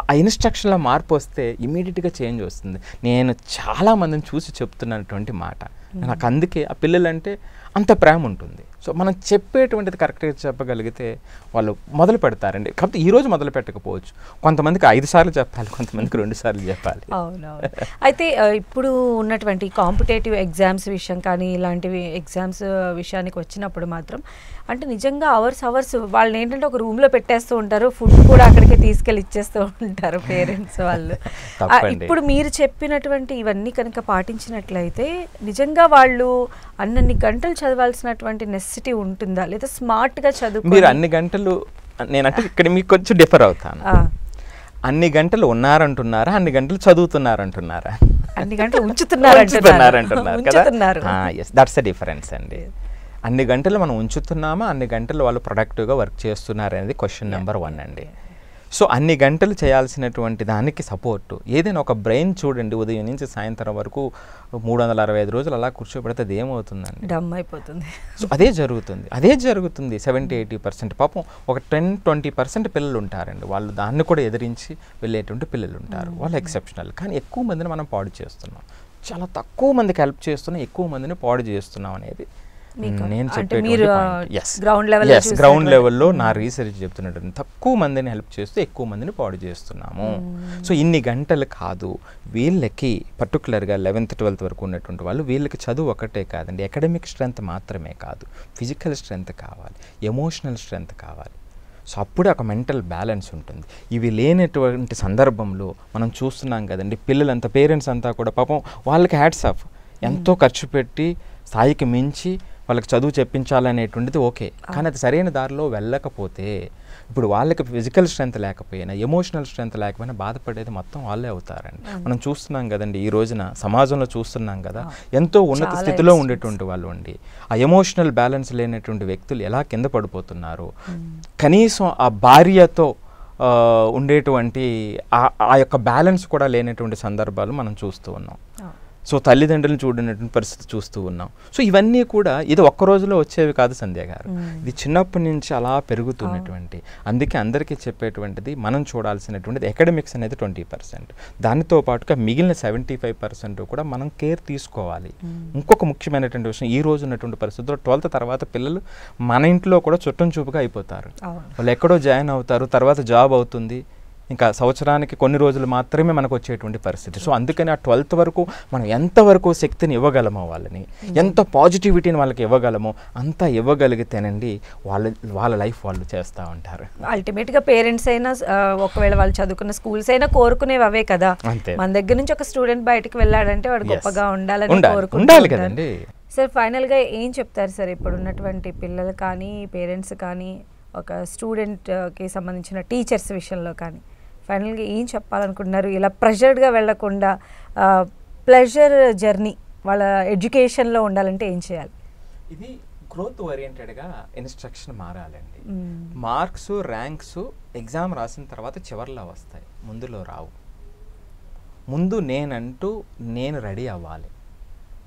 ఆ ఇన్స్ట్రక్షన్లో మార్పు వస్తే ఇమీడియట్గా చేంజ్ వస్తుంది. నేను చాలామందిని చూసి చెప్తున్నటువంటి మాట. నాకు అందుకే ఆ పిల్లలంటే అంత ప్రేమ ఉంటుంది. సో మనం చెప్పేటువంటిది కరెక్ట్గా చెప్పగలిగితే వాళ్ళు మొదలు పెడతారండి. కాకపోతే ఈరోజు మొదలు పెట్టకపోవచ్చు, కొంతమందికి 5 సార్లు చెప్పాలి, కొంతమందికి 2 సార్లు చెప్పాలి. అవునవును. అయితే ఇప్పుడు ఉన్నటువంటి కాంపిటేటివ్ ఎగ్జామ్స్ విషయం కానీ ఇలాంటివి ఎగ్జామ్స్ విషయానికి వచ్చినప్పుడు మాత్రం అంటే నిజంగా అవర్స్ వాళ్ళని ఏంటంటే ఒక రూమ్లో పెట్టేస్తూ ఉంటారు, ఫుడ్ కూడా అక్కడికే తీసుకెళ్ళి ఇచ్చేస్తూ ఉంటారు పేరెంట్స్ వాళ్ళు. ఇప్పుడు మీరు చెప్పినటువంటి ఇవన్నీ కనుక పాటించినట్లయితే నిజంగా వాళ్ళు అన్నన్ని గంటలు చదవాల్సినటువంటి నెసెసిటీ ఉంటుందా, లేదా స్మార్ట్గా చదువు? మీరు అన్ని గంటలు నేనంటే ఇక్కడ మీకు కొంచెం డిఫర్ అవుతాను. అన్ని గంటలు ఉన్నారంటున్నారా, అన్ని గంటలు చదువుతున్నారంటున్నారా? అన్ని గంటలు ఉంచుతున్నారంటున్నారు కదా. దట్స్ ద డిఫరెన్స్ అండి. అన్ని గంటలు మనం ఉంచుతున్నామా, అన్ని గంటలు వాళ్ళు ప్రొడక్టివ్గా వర్క్ చేస్తున్నారు అనేది క్వశ్చన్ నెంబర్ 1 అండి. సో అన్ని గంటలు చేయాల్సినటువంటి దానికి సపోర్టు ఏదైనా ఒక బ్రెయిన్ చూడండి, ఉదయం నుంచి సాయంత్రం వరకు 365 రోజులు అలా కూర్చోబెడితే అది ఏమవుతుందండి, డమ్ అయిపోతుంది. సో అదే జరుగుతుంది 70-80%. పాపం ఒక 10-20% పిల్లలు ఉంటారండి, వాళ్ళు దాన్ని కూడా ఎదిరించి వెళ్ళేటువంటి పిల్లలు ఉంటారు, వాళ్ళు ఎక్సెప్షనల్. కానీ ఎక్కువ మందిని మనం పాడు చేస్తున్నాం, చాలా తక్కువ మందికి హెల్ప్ చేస్తున్నాం, ఎక్కువ మందిని పాడు చేస్తున్నాం అనేది నేను గ్రౌండ్ లెవెల్లో నా రీసెర్చ్ చెప్తున్నట్టు. తక్కువ మందిని హెల్ప్ చేస్తూ ఎక్కువ మందిని పాడు చేస్తున్నాము. సో ఇన్ని గంటలు కాదు, వీళ్ళకి పర్టికులర్గా 11th 12th వరకు ఉన్నటువంటి వాళ్ళు, వీళ్ళకి చదువు ఒకటే కాదండి, అకాడమిక్ స్ట్రెంగ్త్ మాత్రమే కాదు, ఫిజికల్ స్ట్రెంగ్త్ కావాలి, ఎమోషనల్ స్ట్రెంగ్త్ కావాలి. సో అప్పుడే ఒక మెంటల్ బ్యాలెన్స్ ఉంటుంది. ఇవి లేనటువంటి సందర్భంలో మనం చూస్తున్నాం కదండి, పిల్లలంతా పేరెంట్స్ అంతా కూడా పాపం వాళ్ళకి హ్యాట్స్ ఆఫ్, ఎంతో ఖర్చు పెట్టి స్థాయికి మించి వాళ్ళకి చదువు చెప్పించాలనేటువంటిది ఓకే, కానీ అది సరైన దారిలో వెళ్ళకపోతే, ఇప్పుడు వాళ్ళకి ఫిజికల్ స్ట్రెంత్ లేకపోయినా ఎమోషనల్ స్ట్రెంత్ లేకపోయినా బాధపడేది మొత్తం వాళ్ళే అవుతారండి. మనం చూస్తున్నాం కదండి, ఈ రోజున సమాజంలో చూస్తున్నాం కదా, ఎంతో ఉన్నత స్థితిలో ఉండేటువంటి వాళ్ళు అండి, ఆ ఎమోషనల్ బ్యాలెన్స్ లేనటువంటి వ్యక్తులు ఎలా కింద పడిపోతున్నారు. కనీసం ఆ భార్యతో ఉండేటువంటి ఆ యొక్క బ్యాలెన్స్ కూడా లేనటువంటి సందర్భాలు మనం చూస్తూ ఉన్నాం. సో తల్లిదండ్రులను చూడనటువంటి పరిస్థితి చూస్తూ ఉన్నాం. సో ఇవన్నీ కూడా ఇది ఒక్క రోజులో వచ్చేవి కాదు సంధ్య గారు, ఇది చిన్నప్పటి నుంచి అలా పెరుగుతున్నటువంటి. అందుకే అందరికీ చెప్పేటువంటిది మనం చూడాల్సినటువంటిది అకాడమిక్స్ అనేది 20%, దానితో పాటుగా మిగిలిన 75% కూడా మనం కేర్ తీసుకోవాలి. ఇంకొక ముఖ్యమైనటువంటి విషయం, ఈ రోజు ఉన్నటువంటి పరిస్థితుల్లో 12th తర్వాత పిల్లలు మన ఇంట్లో కూడా చుట్టం చూపుగా అయిపోతారు. వాళ్ళు ఎక్కడో జాయిన్ అవుతారు, తర్వాత జాబ్ అవుతుంది, ఇంకా సంవత్సరానికి కొన్ని రోజులు మాత్రమే మనకు వచ్చేటువంటి పరిస్థితి. సో అందుకని ఆ 12th వరకు మనం ఎంతవరకు శక్తిని ఇవ్వగలమో వాళ్ళని, ఎంత పాజిటివిటీని వాళ్ళకి ఇవ్వగలమో అంతా ఇవ్వగలిగితేనండి వాళ్ళ లైఫ్ వాళ్ళు చేస్తూ ఉంటారు. అల్టిమేట్గా పేరెంట్స్ అయినా ఒకవేళ వాళ్ళు చదువుకున్న స్కూల్స్ అయినా కోరుకునేవి అవే కదా. మన దగ్గర నుంచి ఒక స్టూడెంట్ బయటకు వెళ్ళాడంటే వాడు గొప్పగా ఉండాలని ఉండాలి కదండి. సార్ ఫైనల్గా ఏం చెప్తారు సార్ ఇప్పుడు ఉన్నటువంటి పిల్లలు కానీ పేరెంట్స్ కానీ ఒక స్టూడెంట్కి సంబంధించిన టీచర్స్ విషయంలో కానీ ఫైనల్గా ఏం చెప్పాలనుకుంటున్నారు? ఇలా ప్రెషర్డ్గా వెళ్లకుండా ప్లెజర్ జర్నీ వాళ్ళ ఎడ్యుకేషన్లో ఉండాలంటే ఏం చేయాలి? ఇది గ్రోత్ ఓరియంటెడ్గా ఇన్స్ట్రక్షన్ మారాలండి. మార్క్స్ ర్యాంక్స్ ఎగ్జామ్ రాసిన తర్వాత చివర్లో వస్తాయి, ముందులో రావు. ముందు నేను రెడీ అవ్వాలి,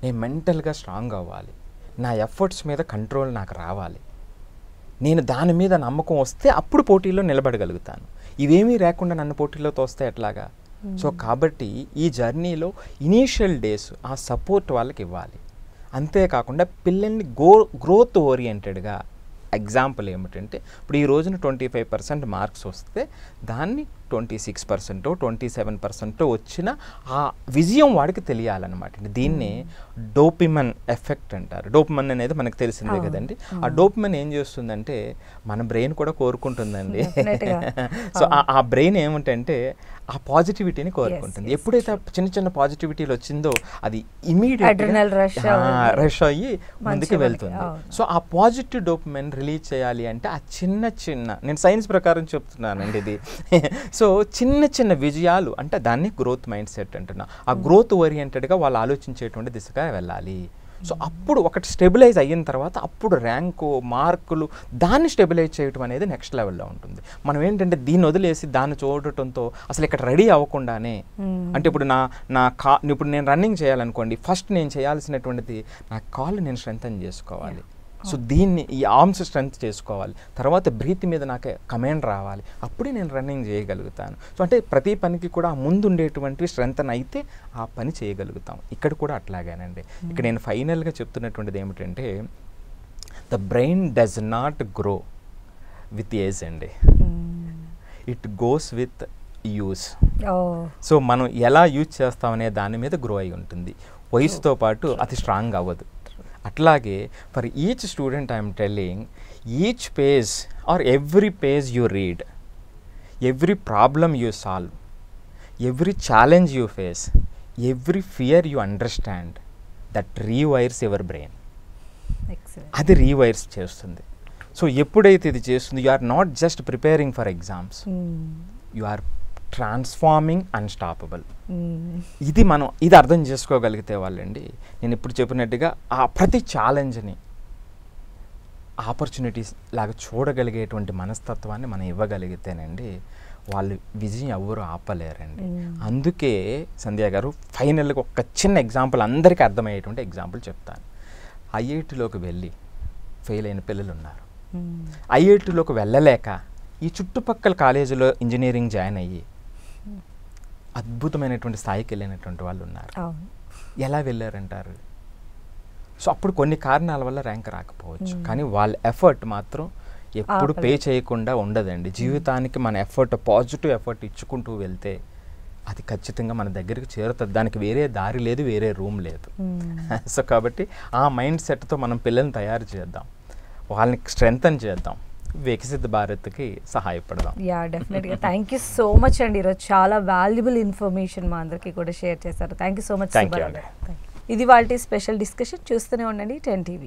నేను మెంటల్గా స్ట్రాంగ్ అవ్వాలి, నా ఎఫర్ట్స్ మీద కంట్రోల్ నాకు రావాలి, నేను దాని మీద నమ్మకం వస్తే అప్పుడు పోటీలో నిలబడగలుగుతాను. ఇవేమీ లేకుండా నన్ను పోటీలో తోస్తే ఎట్లాగా? సో కాబట్టి ఈ జర్నీలో ఇనీషియల్ డేస్ ఆ సపోర్ట్ వాళ్ళకి ఇవ్వాలి. అంతేకాకుండా పిల్లల్ని గ్రోత్ ఓరియంటెడ్గా, ఎగ్జాంపుల్ ఏమిటంటే ఇప్పుడు ఈ రోజున 25% మార్క్స్ వస్తే దాన్ని 26%, 27% వచ్చిన ఆ విజయం వాడికి తెలియాలన్నమాట. దీన్నే డోపిమన్ ఎఫెక్ట్ అంటారు. డోపిమన్ అనేది మనకు తెలిసిందే కదండి. ఆ డోపిమన్ ఏం చేస్తుందంటే మన బ్రెయిన్ కూడా కోరుకుంటుందండి. సో ఆ బ్రెయిన్ ఏమిటంటే ఆ పాజిటివిటీని కోరుకుంటుంది. ఎప్పుడైతే చిన్న చిన్న పాజిటివిటీలు వచ్చిందో అది ఇమీడియట్ రష్ అయ్యి ముందుకు వెళ్తుంది. సో ఆ పాజిటివ్ డోపిమన్ రిలీజ్ చేయాలి అంటే ఆ చిన్న నేను సైన్స్ ప్రకారం చెప్తున్నానండి ఇది. సో చిన్న విజయాలు అంటే దాన్ని గ్రోత్ మైండ్ సెట్ అంటున్నా. ఆ గ్రోత్ ఓరియంటెడ్గా వాళ్ళు ఆలోచించేటువంటి దిశగా వెళ్ళాలి. సో అప్పుడు ఒకటి స్టెబిలైజ్ అయిన తర్వాత అప్పుడు ర్యాంకు మార్కులు దాన్ని స్టెబిలైజ్ చేయడం అనేది నెక్స్ట్ లెవెల్లో ఉంటుంది. మనం ఏంటంటే దీన్ని వదిలేసి దాన్ని చూడటంతో అసలు ఇక్కడ రెడీ అవ్వకుండానే, అంటే ఇప్పుడు ఇప్పుడు నేను రన్నింగ్ చేయాలనుకోండి, ఫస్ట్ నేను చేయాల్సినటువంటిది నా కాళ్ళు నేను స్ట్రెంథన్ చేసుకోవాలి. సో దీన్ని ఈ ఆర్మ్స్ స్ట్రెంత్ చేసుకోవాలి, తర్వాత బ్రీత్ మీద నాకు కమాండ్ రావాలి, అప్పుడే నేను రన్నింగ్ చేయగలుగుతాను. సో అంటే ప్రతి పనికి కూడా ముందు ఉండేటువంటి స్ట్రెంథన్ అయితే ఆ పని చేయగలుగుతాం. ఇక్కడ కూడా అట్లాగేనండి. ఇక్కడ నేను ఫైనల్గా చెప్తున్నటువంటిది ఏమిటంటే the brain does not grow with age అండి, it goes with use. So మనం ఎలా యూజ్ చేస్తామనే దాని మీద గ్రో అయి ఉంటుంది. వయసుతో పాటు అది స్ట్రాంగ్ అవ్వదు. అట్లాగే for each student I'm telling, each page or every page you read, every problem you solve, every challenge you face, every fear you understand, that rewires your brain. అది రీవైర్స్ చేస్తుంది. So ఎప్పుడైతే ఇది చేస్తుంది, you are not just preparing for exams, you are transforming unstoppable. ఇది అర్థం చేసుకోగలిగితే వాళ్ళండి, నేను ఇప్పుడు చెప్పినట్టుగా ఆ ప్రతి ఛాలెంజ్ని ఆపర్చునిటీస్ లాగా చూడగలిగేటువంటి మనస్తత్వాన్ని మనం ఇవ్వగలిగితేనండి వాళ్ళు విజయం ఎవరు ఆపలేరండి. అందుకే సంధ్య గారు ఫైనల్గా ఒక చిన్న ఎగ్జాంపుల్, అందరికీ అర్థమయ్యేటువంటి ఎగ్జాంపుల్ చెప్తాను. ఐఐటిలోకి వెళ్ళి ఫెయిల్ అయిన పిల్లలు ఉన్నారు. ఐఐటిలోకి వెళ్ళలేక ఈ చుట్టుపక్కల కాలేజీలో ఇంజనీరింగ్ జాయిన్ అయ్యి అద్భుతమైనటువంటి స్థాయికి వెళ్ళినటువంటి వాళ్ళు ఉన్నారు. ఎలా వెళ్ళారంటారు? సో అప్పుడు కొన్ని కారణాల వల్ల ర్యాంక్ రాకపోవచ్చు, కానీ వాళ్ళ ఎఫర్ట్ మాత్రం ఎప్పుడు పే చేయకుండా ఉండదండి. జీవితానికి మన ఎఫర్ట్, పాజిటివ్ ఎఫర్ట్ ఇచ్చుకుంటూ వెళ్తే అది ఖచ్చితంగా మన దగ్గరికి చేరుతుంది. దానికి వేరే దారి లేదు, వేరే రూమ్ లేదు. సో కాబట్టి ఆ మైండ్ సెట్తో మనం పిల్లల్ని తయారు చేద్దాం, వాళ్ళని స్ట్రెంథన్ చేద్దాం, వికసిత భారత్కి సహాయపడదాం. యా డెఫినెట్గా. థ్యాంక్ యూ సో మచ్ అండి. ఈరోజు చాలా వాల్యుబుల్ ఇన్ఫర్మేషన్ మా అందరికీ కూడా షేర్ చేశారు. Thank you so much. Thank you. ఇది వాళ్ళ స్పెషల్ డిస్కషన్. చూస్తూనే ఉండండి 10 TV.